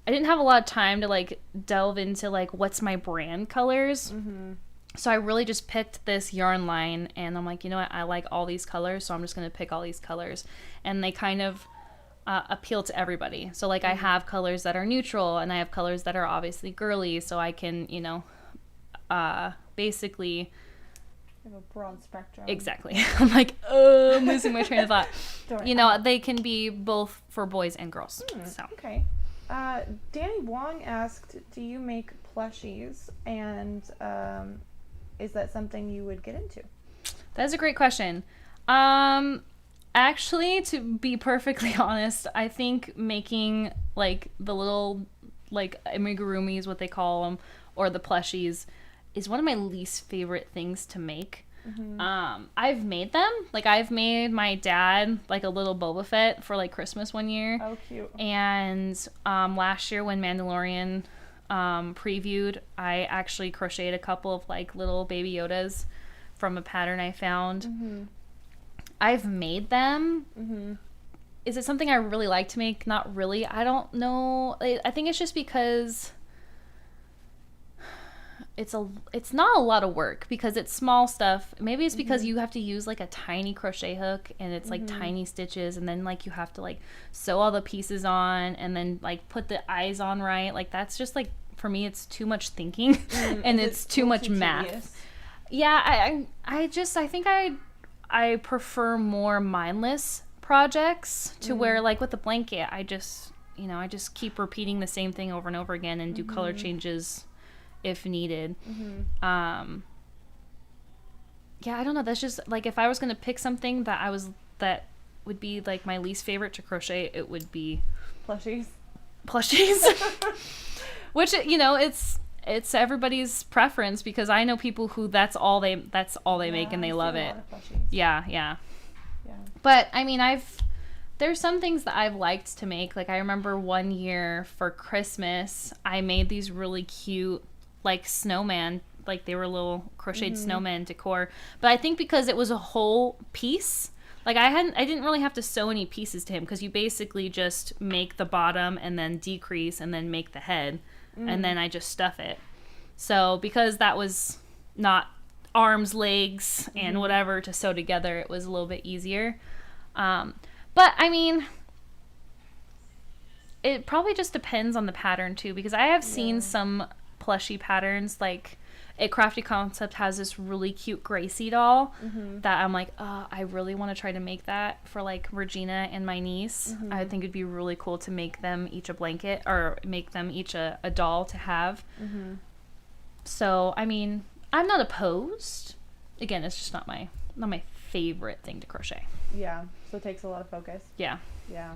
A: didn't have a lot of time to like delve into like what's my brand colors. So I really just picked this yarn line, and I'm like, you know what, I like all these colors, so I'm just going to pick all these colors. And they kind of appeal to everybody. So like I have colors that are neutral, and I have colors that are obviously girly, so I can, you know, basically...
B: You have a broad spectrum.
A: Exactly. I'm like, oh, I'm losing my train of thought. You know, they can be both for boys and girls. So.
B: Okay. Danny Wong asked, do you make plushies? And... is that something you would get into?
A: That's a great question. Actually, to be perfectly honest, I think making like the little like amigurumis, is what they call them, or the plushies, is one of my least favorite things to make. I've made them. Like I've made my dad like a little Boba Fett for like Christmas one year.
B: Oh, cute.
A: And last year when Mandalorian previewed, I actually crocheted a couple of like little baby Yodas from a pattern I found. I've made them. Is it something I really like to make? Not really. I don't know. I think it's just because it's not a lot of work because it's small stuff. Maybe it's because you have to use like a tiny crochet hook, and it's like tiny stitches, and then like you have to like sew all the pieces on, and then like put the eyes on right. Like that's just like, for me, it's too much thinking and it's too much math. Tedious? Yeah, I think I prefer more mindless projects to where like with the blanket, I just keep repeating the same thing over and over again and do color changes if needed. Yeah, I don't know. That's just like, if I was gonna pick something that would be like my least favorite to crochet, it would be
B: plushies.
A: Which, you know, it's everybody's preference, because I know people who that's all they make and they love it. Yeah. But I mean, I've there's some things that I've liked to make. Like, I remember one year for Christmas, I made these really cute, like, snowman. Like, they were little crocheted snowman decor. But I think because it was a whole piece, like, I didn't really have to sew any pieces to him, because you basically just make the bottom and then decrease and then make the head. And then I just stuff it. So because that was not arms, legs, and whatever to sew together, it was a little bit easier. But, I mean, it probably just depends on the pattern, too, because I have seen some plushy patterns, like, Crafty Concept has this really cute Gracie doll that I'm like, oh, I really want to try to make that for, like, Regina and my niece. I think it'd be really cool to make them each a blanket, or make them each a doll to have. So, I mean, I'm not opposed. Again, it's just not my favorite thing to crochet.
B: Yeah, so it takes a lot of focus.
A: Yeah.
B: Yeah.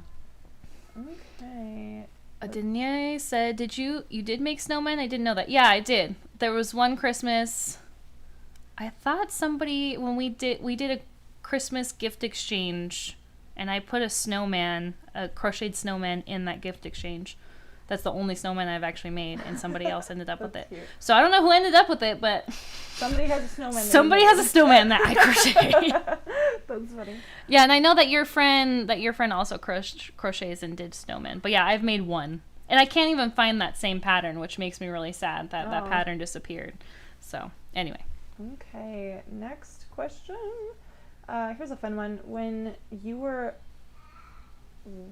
B: Okay.
A: Adinye said, you did make snowmen? I didn't know that. Yeah, I did. There was one Christmas, I thought somebody, when we did a Christmas gift exchange, and I put a crocheted snowman in that gift exchange. That's the only snowman I've actually made, and somebody else ended up with it. Cute. So I don't know who ended up with it, but
B: somebody has a snowman.
A: Somebody has a snowman that I crochet.
B: That's funny.
A: Yeah, and I know that your friend also crochets and did snowmen. But yeah, I've made one, and I can't even find that same pattern, which makes me really sad that that pattern disappeared. So anyway.
B: Okay, next question. Here's a fun one. When you were,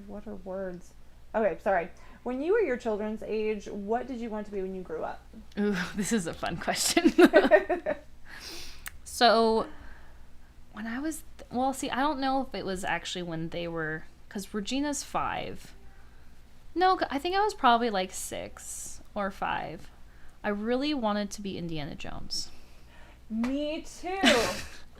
B: what are words? Okay, sorry. When you were your children's age, what did you want to be when you grew up?
A: Ooh, this is a fun question. So, when I was, I don't know if it was actually when they were, because Regina's 5. No, I think I was probably like 6 or 5. I really wanted to be Indiana Jones.
B: Me too.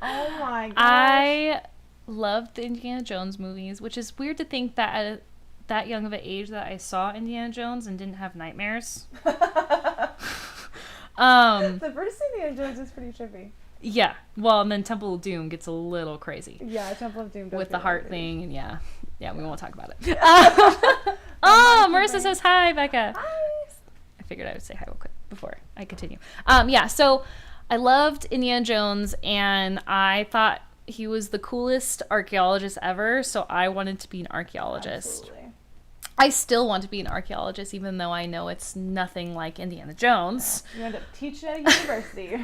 B: Oh my gosh.
A: I loved the Indiana Jones movies, which is weird to think that at that young of an age that I saw Indiana Jones and didn't have nightmares.
B: The first Indiana Jones is pretty trippy.
A: Yeah. Well, and then Temple of Doom gets a little crazy.
B: Yeah, Temple of Doom does
A: with the heart thing, and yeah, we won't talk about it. Marissa says hi, Becca.
B: Hi.
A: I figured I would say hi real quick before I continue. Yeah, so I loved Indiana Jones, and I thought he was the coolest archaeologist ever, so I wanted to be an archaeologist.
B: Absolutely.
A: I still want to be an archaeologist, even though I know it's nothing like Indiana Jones.
B: You end up teaching at a university.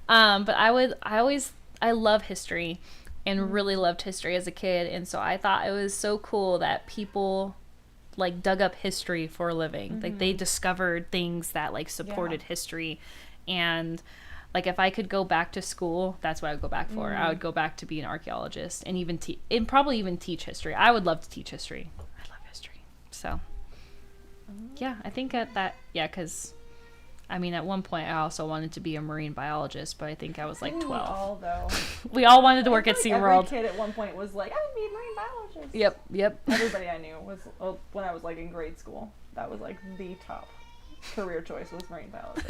A: But I love history, and really loved history as a kid, and so I thought it was so cool that people like dug up history for a living. Like, they discovered things that like supported history, and like, if I could go back to school, that's what I would go back for. I would go back to be an archaeologist and even probably even teach history. I would love to teach history. I love history. So, yeah, I think because, I mean, at one point I also wanted to be a marine biologist, but I think I was like 12. We all wanted to work at SeaWorld.
B: Every kid at one point was like, I would be a marine biologist.
A: Yep.
B: Everybody I knew was, when I was like in grade school, that was like the top career choice was marine biologist.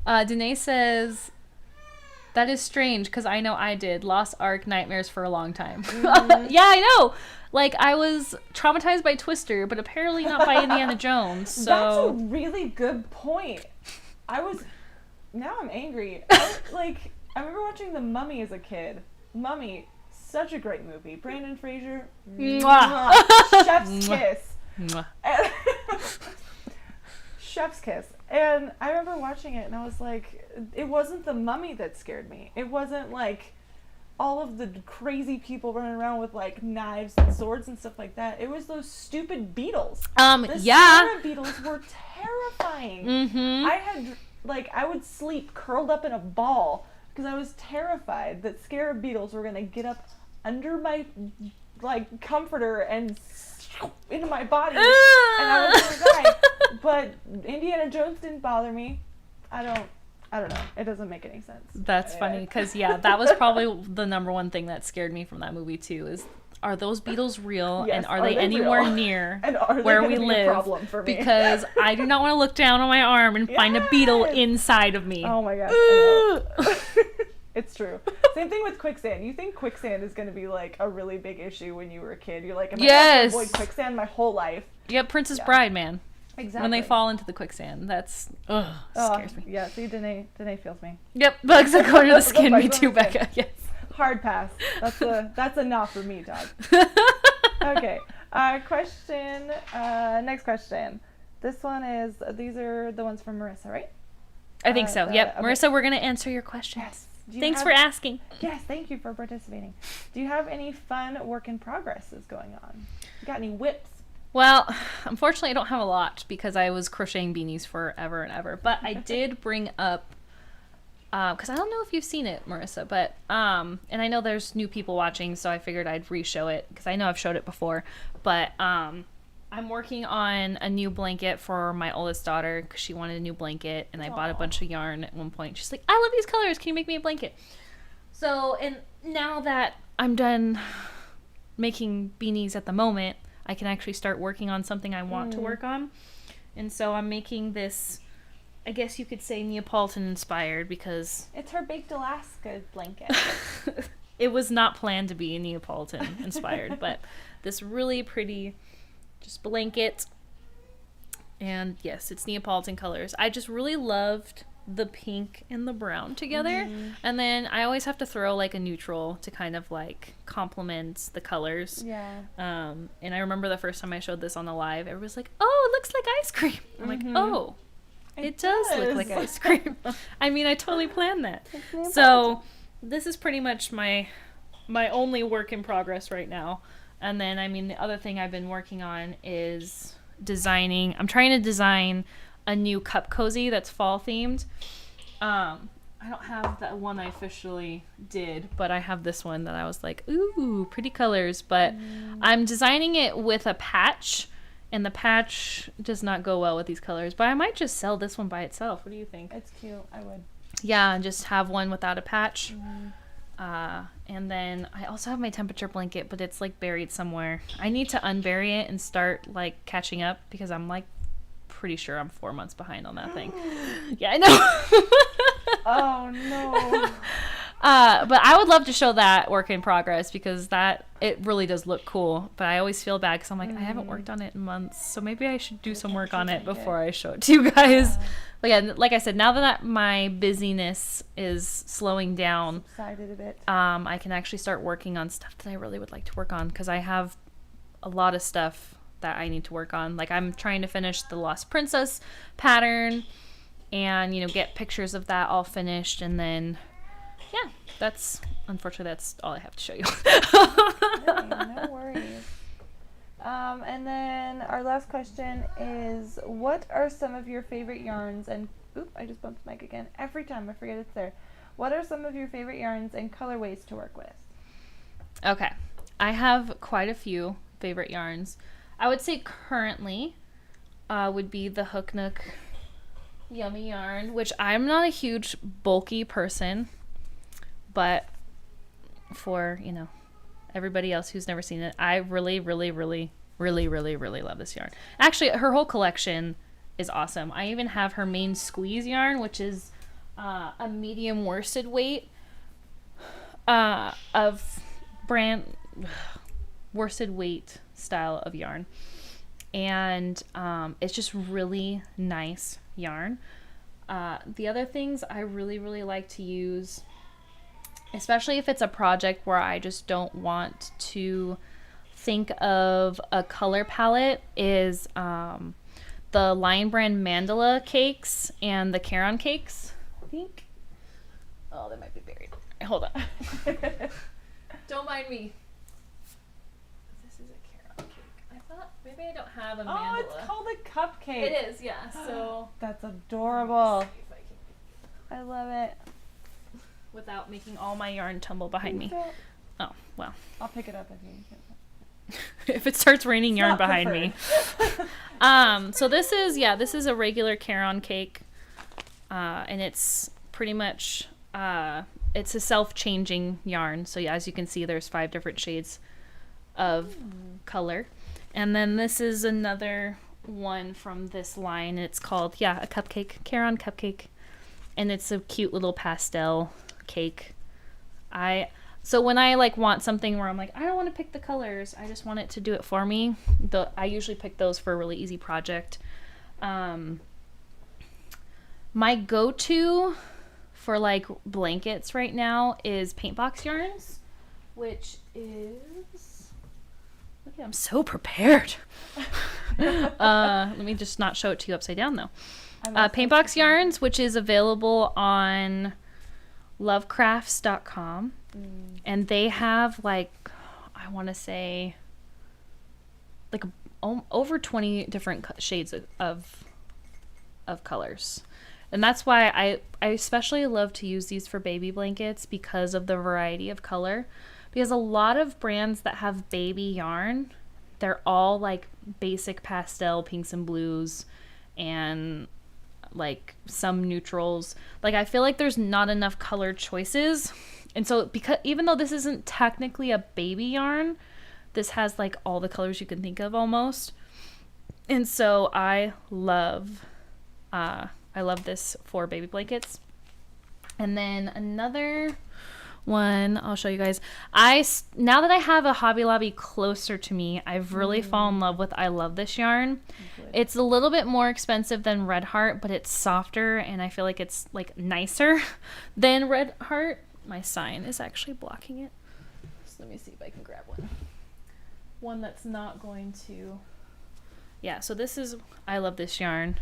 A: Danae says, that is strange, because I know I did. Lost Ark nightmares for a long time. Yeah, I know. Like, I was traumatized by Twister, but apparently not by Indiana Jones. So
B: that's a really good point. Now I'm angry. I remember watching The Mummy as a kid. Mummy, such a great movie. Brandon Fraser, mwah. Chef's kiss.
A: Mwah.
B: Chef's kiss. And I remember watching it, and I was like, it wasn't the mummy that scared me. It wasn't like all of the crazy people running around with like knives and swords and stuff like that. It was those stupid beetles. The Sarah beetles were terrifying. I would sleep curled up in a ball because I was terrified that scarab beetles were gonna get up under my like comforter and into my body, and I was gonna die. But Indiana Jones didn't bother me. I don't know. It doesn't make any sense.
A: That's funny, because that was probably the number one thing that scared me from that movie too. Is, are those beetles real, and are they anywhere
B: real?
A: Near
B: and are
A: where
B: they
A: we
B: be
A: live?
B: A problem for me?
A: Because I do not want to look down on my arm and find a beetle inside of me.
B: Oh my gosh. It's true. Same thing with quicksand. You think quicksand is going to be like a really big issue when you were a kid. You're like, am I going to avoid quicksand my whole life?
A: Yep, Princess Bride, man.
B: Exactly.
A: When they fall into the quicksand, that's scares me.
B: Yeah, see, Danae feels me.
A: Yep, bugs that go under the skin. Me too, Becca. Yes.
B: Hard pass. That's enough for me, dog. Okay. Question. Next question. This one is. These are the ones from Marissa, right?
A: I think so. Yep,
B: okay.
A: Marissa, we're gonna answer your questions.
B: Yes.
A: Thanks for asking.
B: Yes, thank you for participating. Do you have any fun work in progresses going on? You got any whips?
A: Well, unfortunately, I don't have a lot because I was crocheting beanies forever and ever. But I did bring up, because I don't know if you've seen it, Marissa, but, and I know there's new people watching, so I figured I'd re-show it because I know I've showed it before. But I'm working on a new blanket for my oldest daughter because she wanted a new blanket, and I bought a bunch of yarn at one point. She's like, I love these colors. Can you make me a blanket? So, and now that I'm done making beanies at the moment, I can actually start working on something I want to work on. And so I'm making this, I guess you could say Neapolitan inspired because...
B: It's her baked Alaska blanket.
A: It was not planned to be Neapolitan inspired, but this really pretty just blanket. And yes, it's Neapolitan colors. I just really loved the pink and the brown together. And then I always have to throw like a neutral to kind of like complement the colors.
B: Yeah.
A: And I remember the first time I showed this on the live, everyone was like, oh, it looks like ice cream. I'm like, oh, it does look like ice cream. I mean, I totally planned that. So this is pretty much my only work in progress right now. And then, I mean, the other thing I've been working on is designing. I'm trying to design a new cup cozy that's fall themed. I don't have that one I officially did, but I have this one that I was like, ooh, pretty colors. But I'm designing it with a patch, and the patch does not go well with these colors. But I might just sell this one by itself. What do you think?
B: It's cute. I would.
A: Yeah, and just have one without a patch. And then I also have my temperature blanket, but it's like buried somewhere. I need to unbury it and start like catching up because I'm like pretty sure I'm 4 months behind on that thing. Yeah, I know.
B: Oh no.
A: But I would love to show that work in progress because it really does look cool. But I always feel bad because I'm like, I haven't worked on it in months, so maybe I should do some work on it before I show it to you guys. But yeah, like I said, now that my busyness is slowing down,
B: Subsided a bit.
A: I can actually start working on stuff that I really would like to work on because I have a lot of stuff that I need to work on. Like I'm trying to finish the Lost Princess pattern and, get pictures of that all finished. And then, yeah, unfortunately, that's all I have to show you.
B: No worries. And then our last question is, what are some of your favorite yarns and, I just bumped the mic again. Every time I forget it's there. What are some of your favorite yarns and colorways to work with? Okay.
A: I have quite a few favorite yarns. I would say currently would be the Hook Nook Yummy yarn, which I'm not a huge bulky person, but for, everybody else who's never seen it, I really, really, really, really, really, really love this yarn. Actually, her whole collection is awesome. I even have her main squeeze yarn, which is a medium worsted weight of brand worsted weight style of yarn, and it's just really nice yarn. The other things I really, really like to use, especially if it's a project where I just don't want to think of a color palette, is the Lion Brand Mandala cakes and the Caron cakes, I think. Oh, they might be buried. Hold on. Don't mind me. This is a Caron cake. I thought maybe I don't have a mandala.
B: Oh, it's called a cupcake.
A: It is, yeah. So
B: that's adorable.
A: Let's see if I can
B: I love it.
A: without making all my yarn tumble behind me. Oh, well.
B: I'll pick it up if you can.
A: If it starts raining yarn behind me. So this is a regular Caron cake. And it's pretty much, it's a self-changing yarn. So yeah, as you can see, there's 5 different shades of color. And then this is another one from this line. It's called, a cupcake, Caron cupcake. And it's a cute little pastel cake. So when I like want something where I'm like, I don't want to pick the colors, I just want it to do it for me. I usually pick those for a really easy project. My go-to for like blankets right now is paint box yarns, which is, look at, I'm so prepared. Let me just not show it to you upside down though. Paint box yarns, which is available on lovecrafts.com. And they have like, I want to say like over 20 different shades of colors. And that's why I especially love to use these for baby blankets, because of the variety of color. Because a lot of brands that have baby yarn, they're all like basic pastel pinks and blues and like some neutrals. Like I feel like there's not enough color choices. And so because even though this isn't technically a baby yarn, this has like all the colors you can think of almost. And so I love this for baby blankets. And then another one I'll show you guys. Now that I have a Hobby Lobby closer to me, I've really fallen in love with I Love This yarn. Good. It's a little bit more expensive than Red Heart, but it's softer and I feel like it's like nicer than Red Heart. My sign is actually blocking it. So let me see if I can grab one that's not going to. Yeah, so this is I Love This yarn.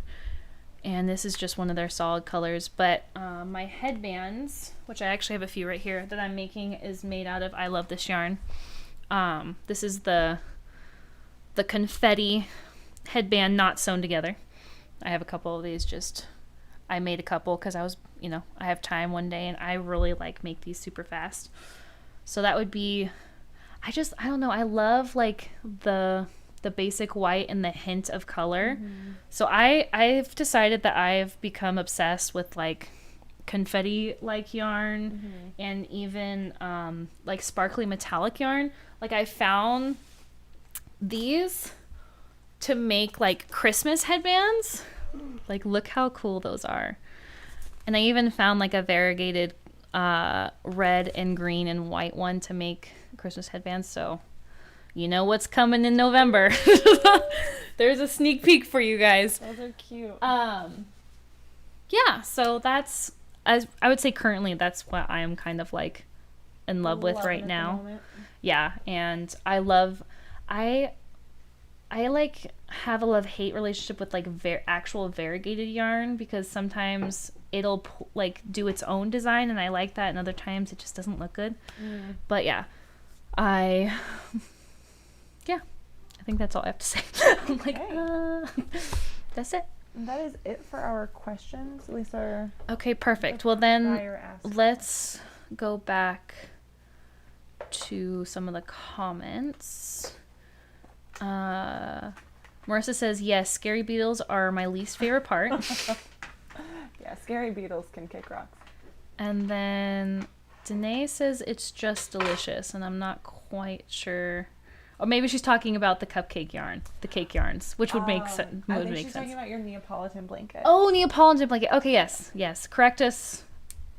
A: And this is just one of their solid colors. But my headbands, which I actually have a few right here that I'm making, is made out of I Love This yarn. This is the confetti headband not sewn together. I have a couple of these. I made a couple because I was, I have time one day and I really like make these super fast. So that would be, I don't know. I love like the basic white and the hint of color. So I've decided that I've become obsessed with like confetti like yarn and even like sparkly metallic yarn. Like I found these to make like Christmas headbands. Like look how cool those are. And I even found like a variegated red and green and white one to make Christmas headbands. So you know what's coming in November. There's a sneak peek for you guys.
B: Those are cute.
A: Yeah, so that's, as I would say currently, that's what I am kind of like in love with right now. Yeah, and I like have a love-hate relationship with like actual variegated yarn, because sometimes it'll like do its own design and I like that, and other times it just doesn't look good. But yeah, I think that's all I have to say. I'm like, that's it.
B: And that is it for our questions, at least our.
A: Okay, perfect. Well then, let's go back to some of the comments. Marissa says, yes, scary beetles are my least favorite part.
B: Yeah, scary beetles can kick rocks.
A: And then Danae says it's just delicious, and I'm not quite sure. Or maybe she's talking about the cupcake yarn, the cake yarns, which would make sense.
B: I think she's talking about your Neapolitan blanket.
A: Oh, Neapolitan blanket. Okay, yes. Correct us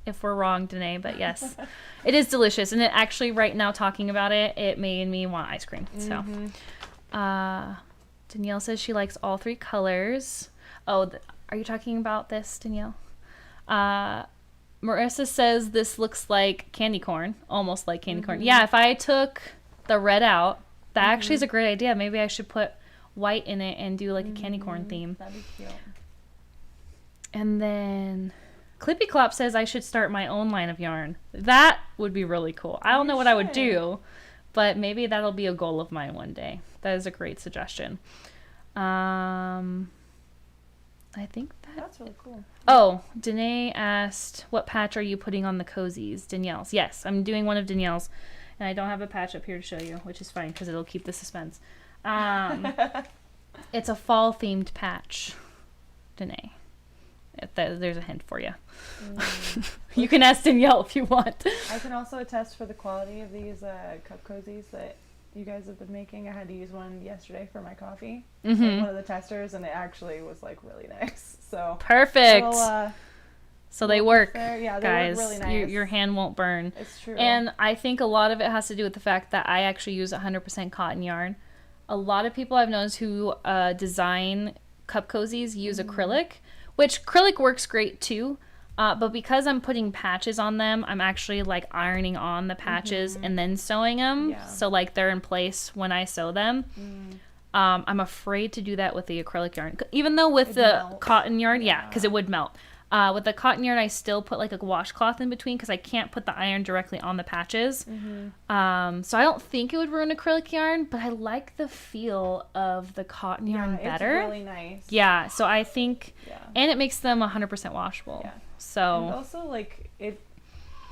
A: if we're wrong, Danae, but yes. It is delicious, and it actually, right now, talking about it, it made me want ice cream. So, Danielle says she likes all three colors. Oh, are you talking about this, Danielle? Marissa says this looks like candy corn, almost like candy corn. Yeah, if I took the red out, that actually is a great idea. Maybe I should put white in it and do like a candy corn theme.
B: That'd be cute.
A: And then Clippy Clop says I should start my own line of yarn. That would be really cool. I don't know what I would do, but maybe that'll be a goal of mine one day. That is a great suggestion. I think
B: that's really cool.
A: Oh, Danae asked, what patch are you putting on the cozies? Danielle's. Yes, I'm doing one of Danielle's. And I don't have a patch up here to show you, which is fine because it'll keep the suspense. It's a fall-themed patch, Danae. There's a hint for you. You can ask Danielle if you want.
B: I can also attest for the quality of these cup cozies that you guys have been making. I had to use one yesterday for my coffee. Like one of the testers, and it actually was like really nice. So
A: perfect. So they work,
B: Yeah, they
A: guys.
B: work really nice.
A: Your hand won't burn.
B: It's true.
A: And I think a lot of it has to do with the fact that I actually use 100% cotton yarn. A lot of people I've noticed who design cup cozies use acrylic, which acrylic works great too. But because I'm putting patches on them, I'm actually like ironing on the patches and then sewing them.
B: Yeah.
A: So like they're in place when I sew them. I'm afraid to do that with the acrylic yarn. Even though with the cotton yarn, yeah, because it would melt. With the cotton yarn, I still put like a washcloth in between because I can't put the iron directly on the patches. So I don't think it would ruin acrylic yarn, but I like the feel of the cotton yarn better.
B: It's really nice.
A: Yeah, so I think, and it makes them 100% washable.
B: Yeah.
A: So.
B: And also, like, it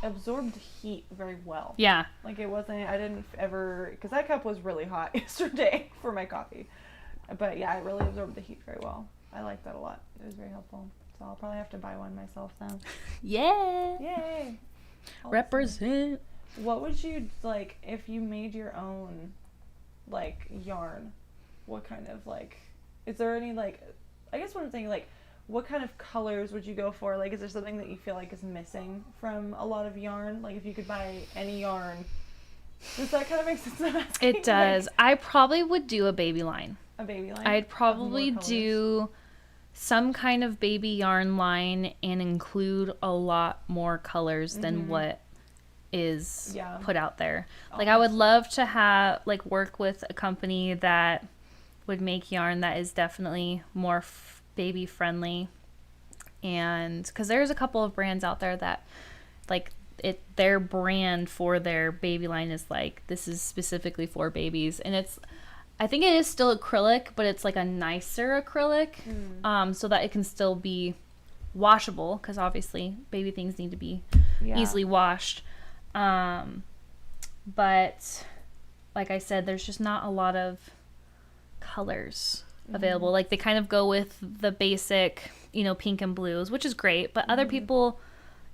B: absorbed heat very well.
A: Yeah.
B: Like, I didn't ever, because that cup was really hot yesterday for my coffee. But yeah, it really absorbed the heat very well. I liked that a lot. It was very helpful. So I'll probably have to buy one myself now.
A: Yeah.
B: Yay. Awesome.
A: Represent.
B: What would you, like, if you made your own, like, yarn, what kind of, like, is there any, like, I guess what I'm saying, like, what kind of colors would you go for? Like, is there something that you feel like is missing from a lot of yarn? Like, if you could buy any yarn, does that kind of make sense?
A: It does. Like, I probably would do a baby line.
B: A baby line?
A: I'd probably do some kind of baby yarn line and include a lot more colors than what is put out there. Like, I would love to have, like, work with a company that would make yarn that is definitely more baby friendly. And because there's a couple of brands out there that, like, their brand for their baby line is like, this is specifically for babies, and I think it is still acrylic, but it's like a nicer acrylic, so that it can still be washable, because obviously baby things need to be easily washed. But like I said, there's just not a lot of colors available. Like, they kind of go with the basic, pink and blues, which is great, but other people,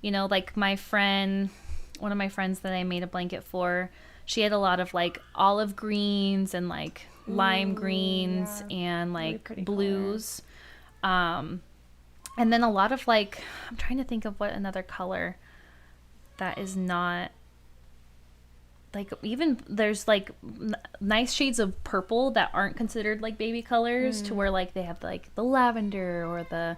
A: like one of my friends that I made a blanket for, she had a lot of like olive greens and like lime greens and like really blues. And then a lot of like, I'm trying to think of what another color that is not like, even there's like nice shades of purple that aren't considered like baby colors, to where like they have like the lavender or the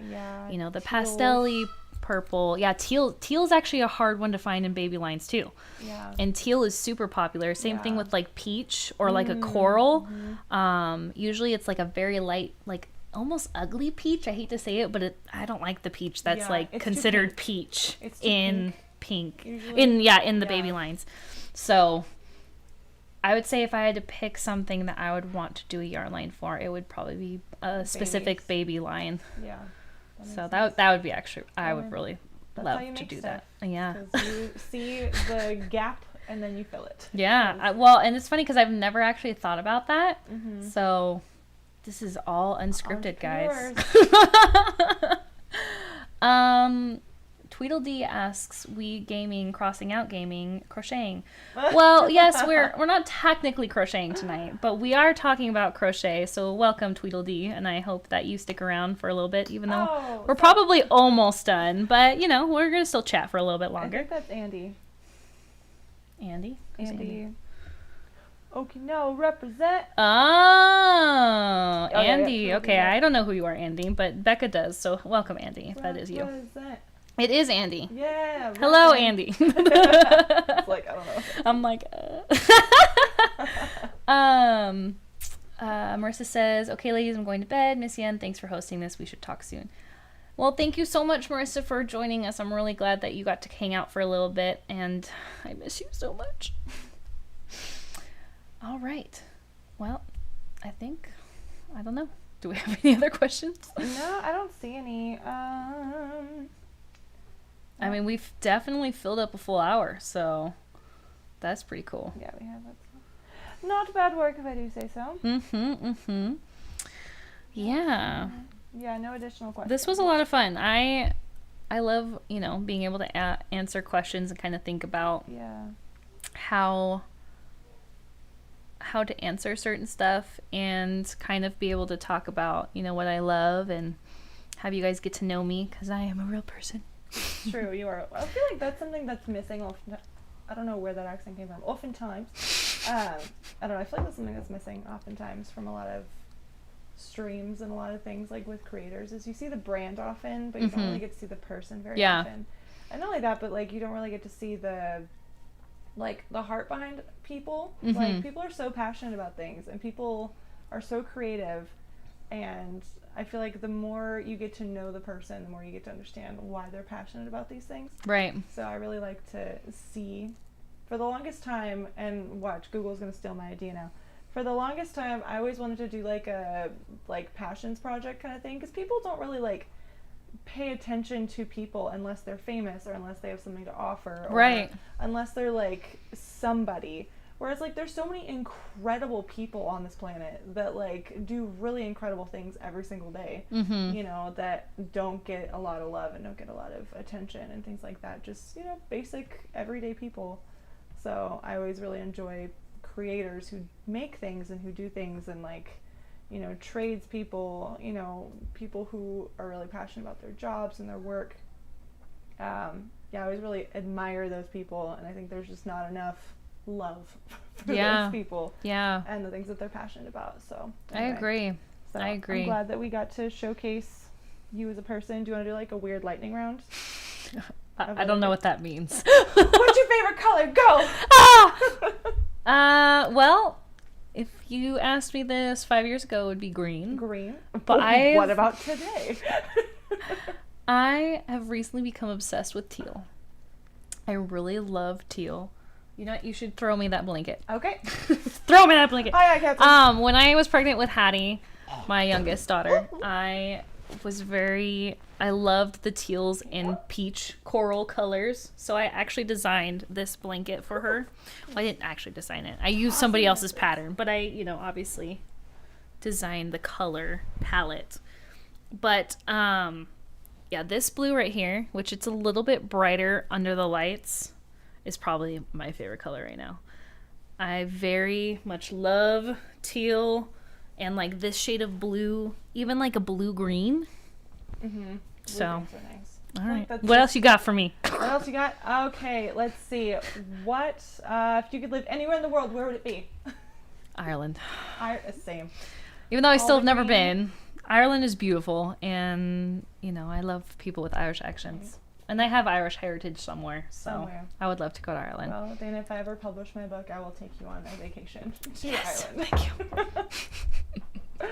A: the pastel-y purple. Yeah, teal is actually a hard one to find in baby lines too. Yeah. And teal is super popular. Same thing with like peach or like a coral. Usually it's like a very light, like almost ugly peach. I hate to say it, but I don't like the peach that's like considered peach in pink. In the baby lines. So I would say if I had to pick something that I would want to do a yarn line for, it would probably be a specific baby line. Yeah. So that would be actually, I would really love to do that. Yeah.
B: Because you see the gap and then you fill it.
A: Yeah. Well, and it's funny because I've never actually thought about that. So this is all unscripted, guys. Tweedledee asks, we gaming, crossing out gaming, crocheting. Well, yes, we're not technically crocheting tonight, but we are talking about crochet. So welcome, Tweedledee, and I hope that you stick around for a little bit, even though we're probably almost done. But we're gonna still chat for a little bit longer.
B: I think that's Andy.
A: Andy.
B: Andy. Okay, no, represent.
A: Oh, Andy. Okay, I don't know who you are, Andy, but Becca does. So welcome, Andy. If that is you. It is Andy.
B: Yeah.
A: Hello, Andy.
B: It's like, I don't know.
A: I'm like, Marissa says, okay, ladies, I'm going to bed. Miss Yen, thanks for hosting this. We should talk soon. Well, thank you so much, Marissa, for joining us. I'm really glad that you got to hang out for a little bit, and I miss you so much. All right. Well, I don't know. Do we have any other questions?
B: No, I don't see any.
A: I mean, we've definitely filled up a full hour, so that's pretty cool.
B: Yeah, we have. Not bad work, if I do say so.
A: Yeah.
B: Yeah, no additional questions.
A: This was a lot of fun. I love, being able to answer questions and kind of think about how to answer certain stuff and kind of be able to talk about, what I love and have you guys get to know me, because I am a real person.
B: It's true, you are. I feel like that's something that's missing often. I don't know where that accent came from. Oftentimes. I don't know, I feel like that's something that's missing oftentimes from a lot of streams and a lot of things, like with creators, is you see the brand often, but you don't really get to see the person very often. And not only that, but like you don't really get to see the heart behind people. Like people are so passionate about things and people are so creative, and I feel like the more you get to know the person, the more you get to understand why they're passionate about these things.
A: Right.
B: So I really like to see, for the longest time, and watch, Google's gonna steal my idea now. For the longest time, I always wanted to do like a passions project kind of thing, because people don't really like pay attention to people unless they're famous or unless they have something to offer, or unless they're like somebody. Whereas like there's so many incredible people on this planet that like do really incredible things every single day, you know, that don't get a lot of love and don't get a lot of attention and things like that. Just, you know, basic everyday people. So I always really enjoy creators who make things and who do things, and like, you know, trades people, you know, people who are really passionate about their jobs and their work. Yeah, I always really admire those people, and I think there's just not enough love for those people and the things that they're passionate about. So anyway. I agree. I'm glad that we got to showcase you as a person. Do you want to do like a weird lightning round?
A: I don't know what that means.
B: What's your favorite color? Go!
A: Well, if you asked me this 5 years ago, it would be green.
B: Green?
A: But
B: what about today?
A: I have recently become obsessed with teal. I really love teal. You know what? You should throw me that blanket.
B: Okay.
A: Throw me that blanket.
B: Hi, Captain.
A: When I was pregnant with Hattie, my youngest daughter, I loved the teals in peach coral colors. So I actually designed this blanket for her. Well, I didn't actually design it. I used somebody else's pattern, but I, you know, obviously designed the color palette. But, yeah, this blue right here, which it's a little bit brighter under the lights, is probably my favorite color right now. I very much love teal and like this shade of blue, even like a blue green. So,
B: nice.
A: All right. What else you got for me?
B: What else you got? Okay, let's see. What, if you could live anywhere in the world, where would it be?
A: Ireland.
B: Same.
A: Even though I still have never been. Ireland is beautiful, and, you know, I love people with Irish accents. And I have Irish heritage somewhere. I would love to go to Ireland.
B: Well, Dana, if I ever publish my book, I will take you on a vacation to Ireland.
A: Thank you.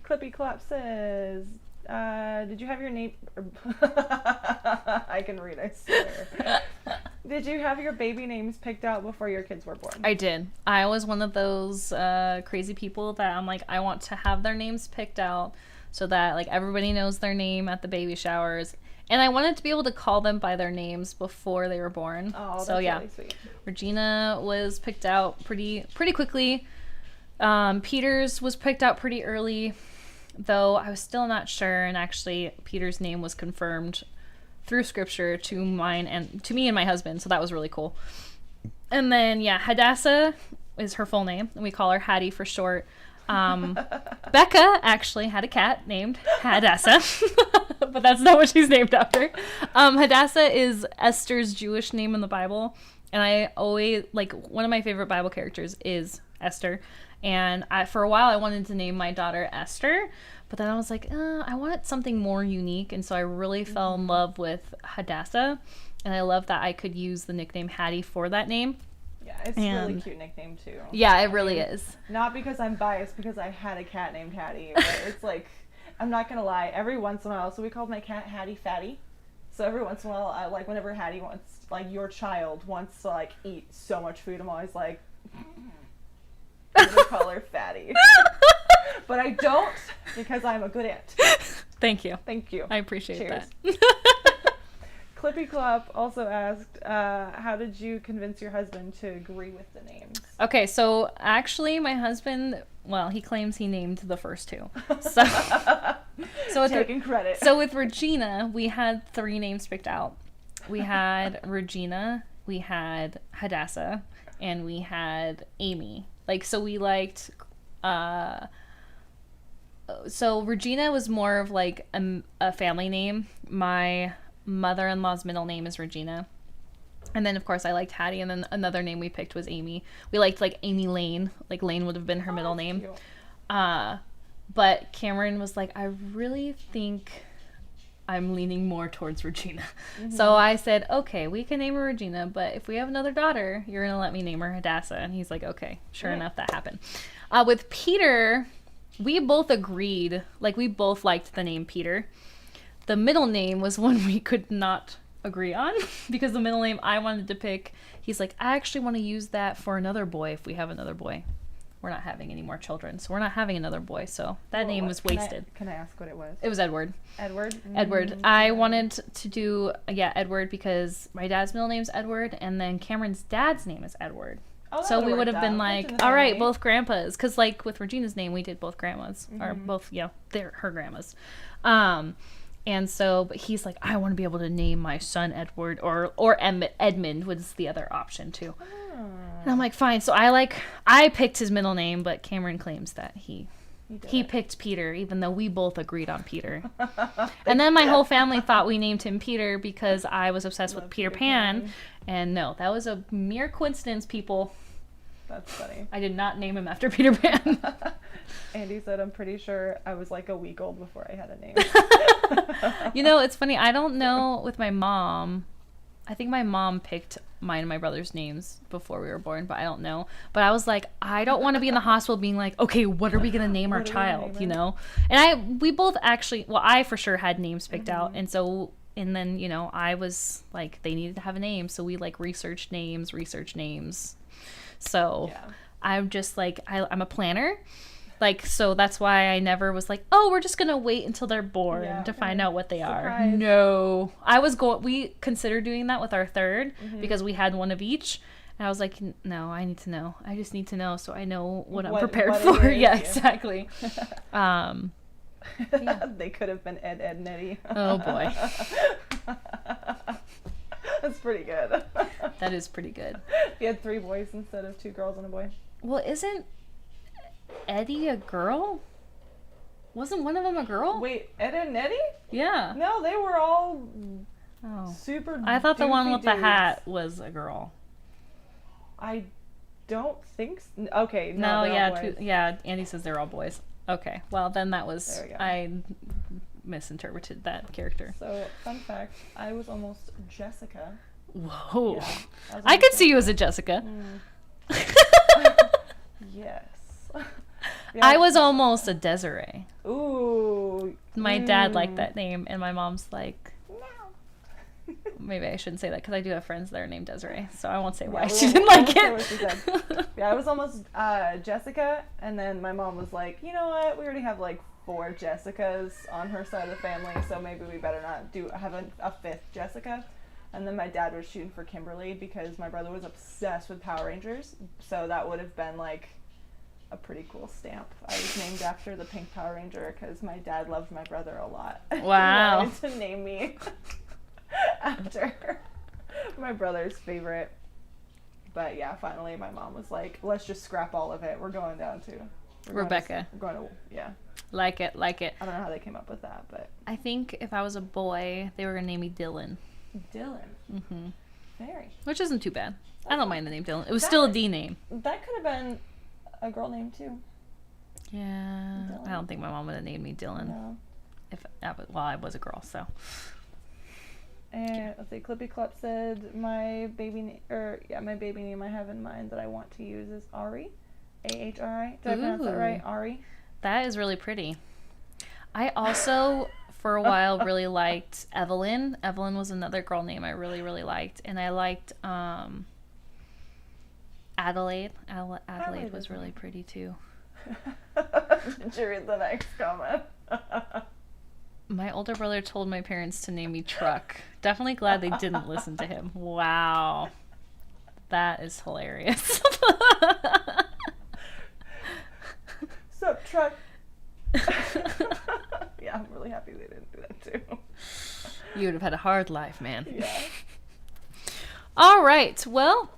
B: Clippy Clop says, did you have your name... I can read, I swear. Did you have your baby names picked out before your kids were born?
A: I did. I was one of those crazy people that I'm like, I want to have their names picked out so that like everybody knows their name at the baby showers. And I wanted to be able to call them by their names before they were born.
B: Oh, that's
A: so yeah,
B: really sweet.
A: Regina was picked out pretty quickly. Peter's was picked out pretty early, though I was still not sure. And actually, Peter's name was confirmed through scripture to me and my husband. So that was really cool. And then yeah, Hadassah is her full name, and we call her Hattie for short. Becca actually had a cat named Hadassah, but that's not what she's named after. Hadassah is Esther's Jewish name in the Bible, and I always, like, one of my favorite Bible characters is Esther, and for a while I wanted to name my daughter Esther, but then I was like, I wanted something more unique, and so I really fell in love with Hadassah, and I love that I could use the nickname Hattie for that name.
B: Yeah, it's a really cute nickname too.
A: Yeah, it really is.
B: Not because I'm biased, because I had a cat named Hattie, but it's like, I'm not gonna lie, every once in a while, so we called my cat Hattie Fatty. So every once in a while, I, like, whenever Hattie wants, like, your child wants to, like, eat so much food, I'm always like, I'm gonna call her Fatty. But I don't, because I'm a good aunt.
A: Thank you.
B: Thank you.
A: I appreciate
B: Cheers.
A: that.
B: Clippy Clop also asked, how did you convince your husband to agree with the names?
A: Okay, so actually my husband, well, he claims he named the first two. So
B: taking credit.
A: So with Regina, we had 3 names picked out. We had Regina, we had Hadassah, and we had Amy. Like, so we liked, so Regina was more of like a family name. My mother-in-law's middle name is Regina. And then, of course, I liked Hattie. And then another name we picked was Amy. We liked, like, Amy Lane. Like, Lane would have been her middle name.
B: Cute.
A: But Cameron was like, I really think I'm leaning more towards Regina. So I said, okay, we can name her Regina. But if we have another daughter, you're going to let me name her Hadassah. And he's like, okay. Sure enough, that happened. With Peter, we both agreed. Like, we both liked the name Peter. The middle name was one we could not agree on because the middle name I wanted to pick, he's like, I actually want to use that for another boy if we have another boy. We're not having any more children, so we're not having another boy, so that name was wasted.
B: Can I ask what it was?
A: It was Edward.
B: Edward?
A: Edward. I wanted to do, Edward, because my dad's middle name's Edward, and then Cameron's dad's name is Edward.
B: Oh,
A: So we would have been
B: That's in
A: like,
B: the
A: all right,
B: family.
A: both grandpas. Because, like, with Regina's name, we did both grandmas. Or both, they're her grandmas. And so, but he's like, I want to be able to name my son Edward. Or Edmund was the other option, too. And I'm like, fine. So I picked his middle name, but Cameron claims that he picked Peter, even though we both agreed on Peter. And then my whole family thought we named him Peter because I was obsessed with Peter Pan. And no, that was a mere coincidence, people.
B: That's funny.
A: I did not name him after Peter Pan.
B: Andy said, I'm pretty sure I was like a week old before I had a name.
A: It's funny. I don't know with my mom. I think my mom picked mine and my brother's names before we were born, but I don't know. But I was like, I don't want to be in the hospital being like, okay, what are we going to name our child, And we both actually, I for sure had names picked out. And so, and then, I was like, they needed to have a name. So we like research names. So I'm just like, I'm a planner. Like, so that's why I never was like, oh, we're just going to wait until they're born to find out what they are. No. We considered doing that with our third because we had one of each. And I was like, no, I need to know. I just need to know so I know what I'm prepared for. Yeah, exactly.
B: They could have been Ed, Nettie.
A: Oh, boy.
B: That's pretty good.
A: That is pretty good.
B: You had 3 boys instead of 2 girls and a boy.
A: Well, isn't Eddie a girl? Wasn't one of them a girl?
B: Wait, Ed and Nettie?
A: Yeah.
B: No, they were all super
A: I thought the one
B: doofy
A: with the
B: dudes.
A: hat was a girl.
B: I don't think so. Okay,
A: No,
B: they're all boys.
A: Andy says they're all boys. Okay, well, then that was,
B: There we go.
A: I misinterpreted that character.
B: So, fun fact, I was almost Jessica.
A: Whoa.
B: Yeah,
A: I could see you as a Jessica.
B: Yes.
A: I was almost a Desiree.
B: Ooh.
A: My dad liked that name, and my mom's like, no. Maybe I shouldn't say that because I do have friends that are named Desiree, so I won't say why she didn't like it.
B: Yeah, I was almost Jessica, and then my mom was like, you know what? We already have like 4 Jessicas on her side of the family, so maybe we better not have a 5th Jessica. And then my dad was shooting for Kimberly because my brother was obsessed with Power Rangers, so that would have been like a pretty cool stamp. I was named after the Pink Power Ranger because my dad loved my brother a lot.
A: Wow.
B: He wanted to name me after my brother's favorite. But yeah, finally my mom was like, let's just scrap all of it. We're going down to
A: Rebecca.
B: We're going to, yeah.
A: Like it.
B: I don't know how they came up with that, but.
A: I think if I was a boy, they were going to name me Dylan.
B: Dylan. Mm-hmm. Very.
A: Which isn't too bad. I don't mind the name Dylan. It was still a D name.
B: That could have been a girl name too.
A: Yeah.
B: Dylan.
A: I don't think my mom would have named me Dylan.
B: No.
A: I was a girl, so.
B: And let's see, Clippy Clop said my baby name I have in mind that I want to use is Ari. A-H-R-I. Did I pronounce that right? Ari?
A: That is really pretty. I also, for a while, really liked Evelyn. Evelyn was another girl name I really, really liked. And I liked Adelaide. Adelaide was really pretty, too.
B: Did you read the next comment?
A: My older brother told my parents to name me Truck. Definitely glad they didn't listen to him. Wow. That is hilarious.
B: Sup, Truck? Yeah, I'm really happy they didn't do that too.
A: You would have had a hard life, man.
B: Yeah.
A: All right. Well,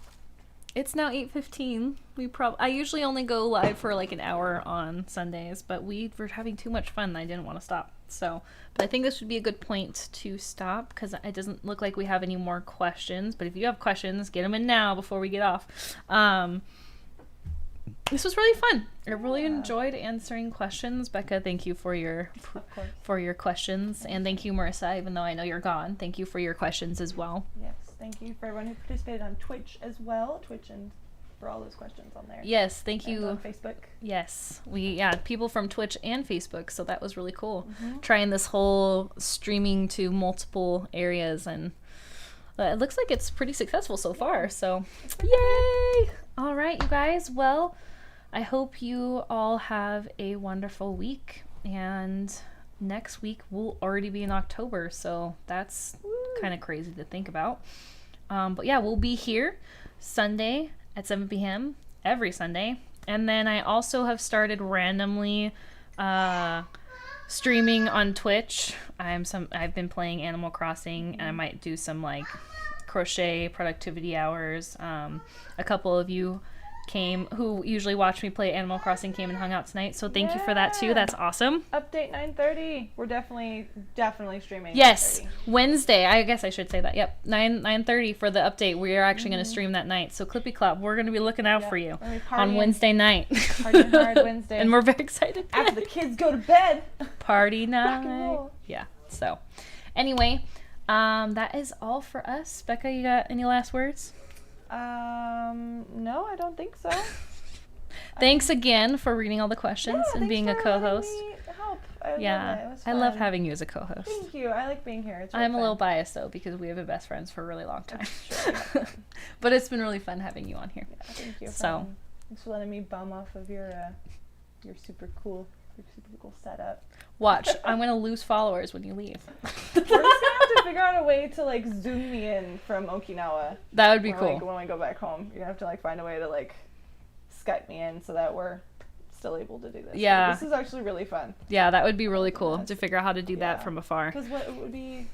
A: it's now 8:15. I usually only go live for like an hour on Sundays, but we were having too much fun and I didn't want to stop. So, but I think this would be a good point to stop because it doesn't look like we have any more questions. But if you have questions, get them in now before we get off. This was really fun. I really enjoyed answering questions. Becca, thank you for your questions, and thank you, Marissa. Even though I know you're gone, thank you for your questions as well.
B: Yes, thank you for everyone who participated on Twitch as well. Twitch and for all those questions on there.
A: Yes, thank you.
B: And on Facebook.
A: Yes, we people from Twitch and Facebook, so that was really cool. Trying this whole streaming to multiple areas, and it looks like it's pretty successful so far. So, yay! All right, you guys. Well, I hope you all have a wonderful week, and next week we'll already be in October, so that's kind of crazy to think about. But yeah, we'll be here Sunday at 7 p.m. every Sunday. And then I also have started randomly streaming on Twitch. I've been playing Animal Crossing, and I might do some like crochet productivity hours. A couple of you who usually watch me play Animal Crossing came and hung out tonight, so thank you for that too. That's awesome.
B: Update 9:30. We're definitely streaming.
A: Yes,
B: 9:30.
A: Wednesday. I guess I should say that. Yep, 9:30 for the update. We are actually going to stream that night. So Clippy Clop, we're going to be looking out for you on Wednesday night.
B: Partying hard Wednesday.
A: And we're very excited.
B: After the kids go to bed.
A: Party
B: Rock and
A: night.
B: roll.
A: Yeah. So, anyway, that is all for us. Becca, you got any last words?
B: No, I don't think so.
A: Thanks again for reading all the questions and being a co-host.
B: Help.
A: I love having you as a co-host.
B: Thank you. I like being here. It's really
A: I'm
B: fun.
A: a little biased though because we have been best friends for a really long time.
B: Sure.
A: But it's been really fun having you on here.
B: Yeah, thank you.
A: So,
B: thanks for letting me bum off of your super cool setup.
A: watch, I'm gonna lose followers when you leave.
B: We're just gonna have to figure out a way to like zoom me in from Okinawa.
A: That would be cool.
B: When we go back home, you're gonna have to like find a way to like Skype me in so that we're still able to do this.
A: Yeah.
B: So this is actually really fun.
A: Yeah, that would be really cool to figure out how to do that from afar.
B: Because what it would be,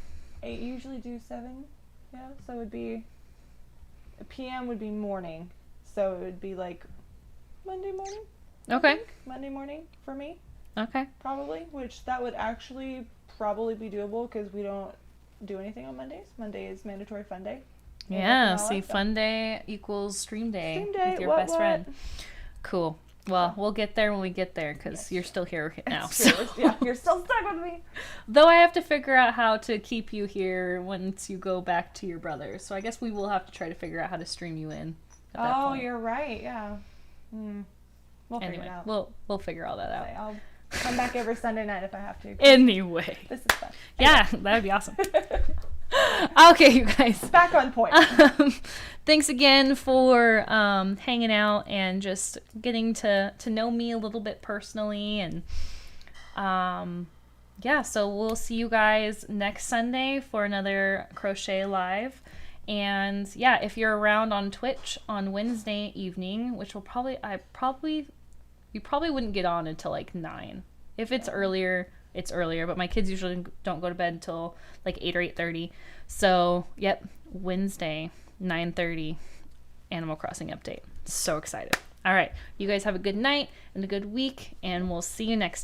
B: 8 usually do 7, yeah. So it would be, PM would be morning, so it would be like Monday morning.
A: Okay.
B: Monday morning for me.
A: Okay.
B: Probably, which that would actually probably be doable because we don't do anything on Mondays. Monday is mandatory fun day.
A: Yeah, see, fun day equals stream day with your best friend. Cool. Well, we'll get there when we get there because you're still here now. So.
B: Yeah, you're still stuck with me.
A: Though I have to figure out how to keep you here once you go back to your brother. So I guess we will have to try to figure out how to stream you in at that point.
B: You're right. Yeah. We'll figure it out.
A: We'll figure all that out.
B: I'll come back every Sunday night if I have to.
A: Anyway.
B: This is fun.
A: Yeah, that would be awesome. Okay, you guys.
B: Back on point.
A: Thanks again for hanging out and just getting to know me a little bit personally. And so we'll see you guys next Sunday for another Crochet Live. And yeah, if you're around on Twitch on Wednesday evening, which you probably wouldn't get on until like 9. If it's earlier, it's earlier, but my kids usually don't go to bed until like 8 or 8:30. So, yep, Wednesday, 9:30, Animal Crossing update. So excited. All right, you guys have a good night and a good week, and we'll see you next time.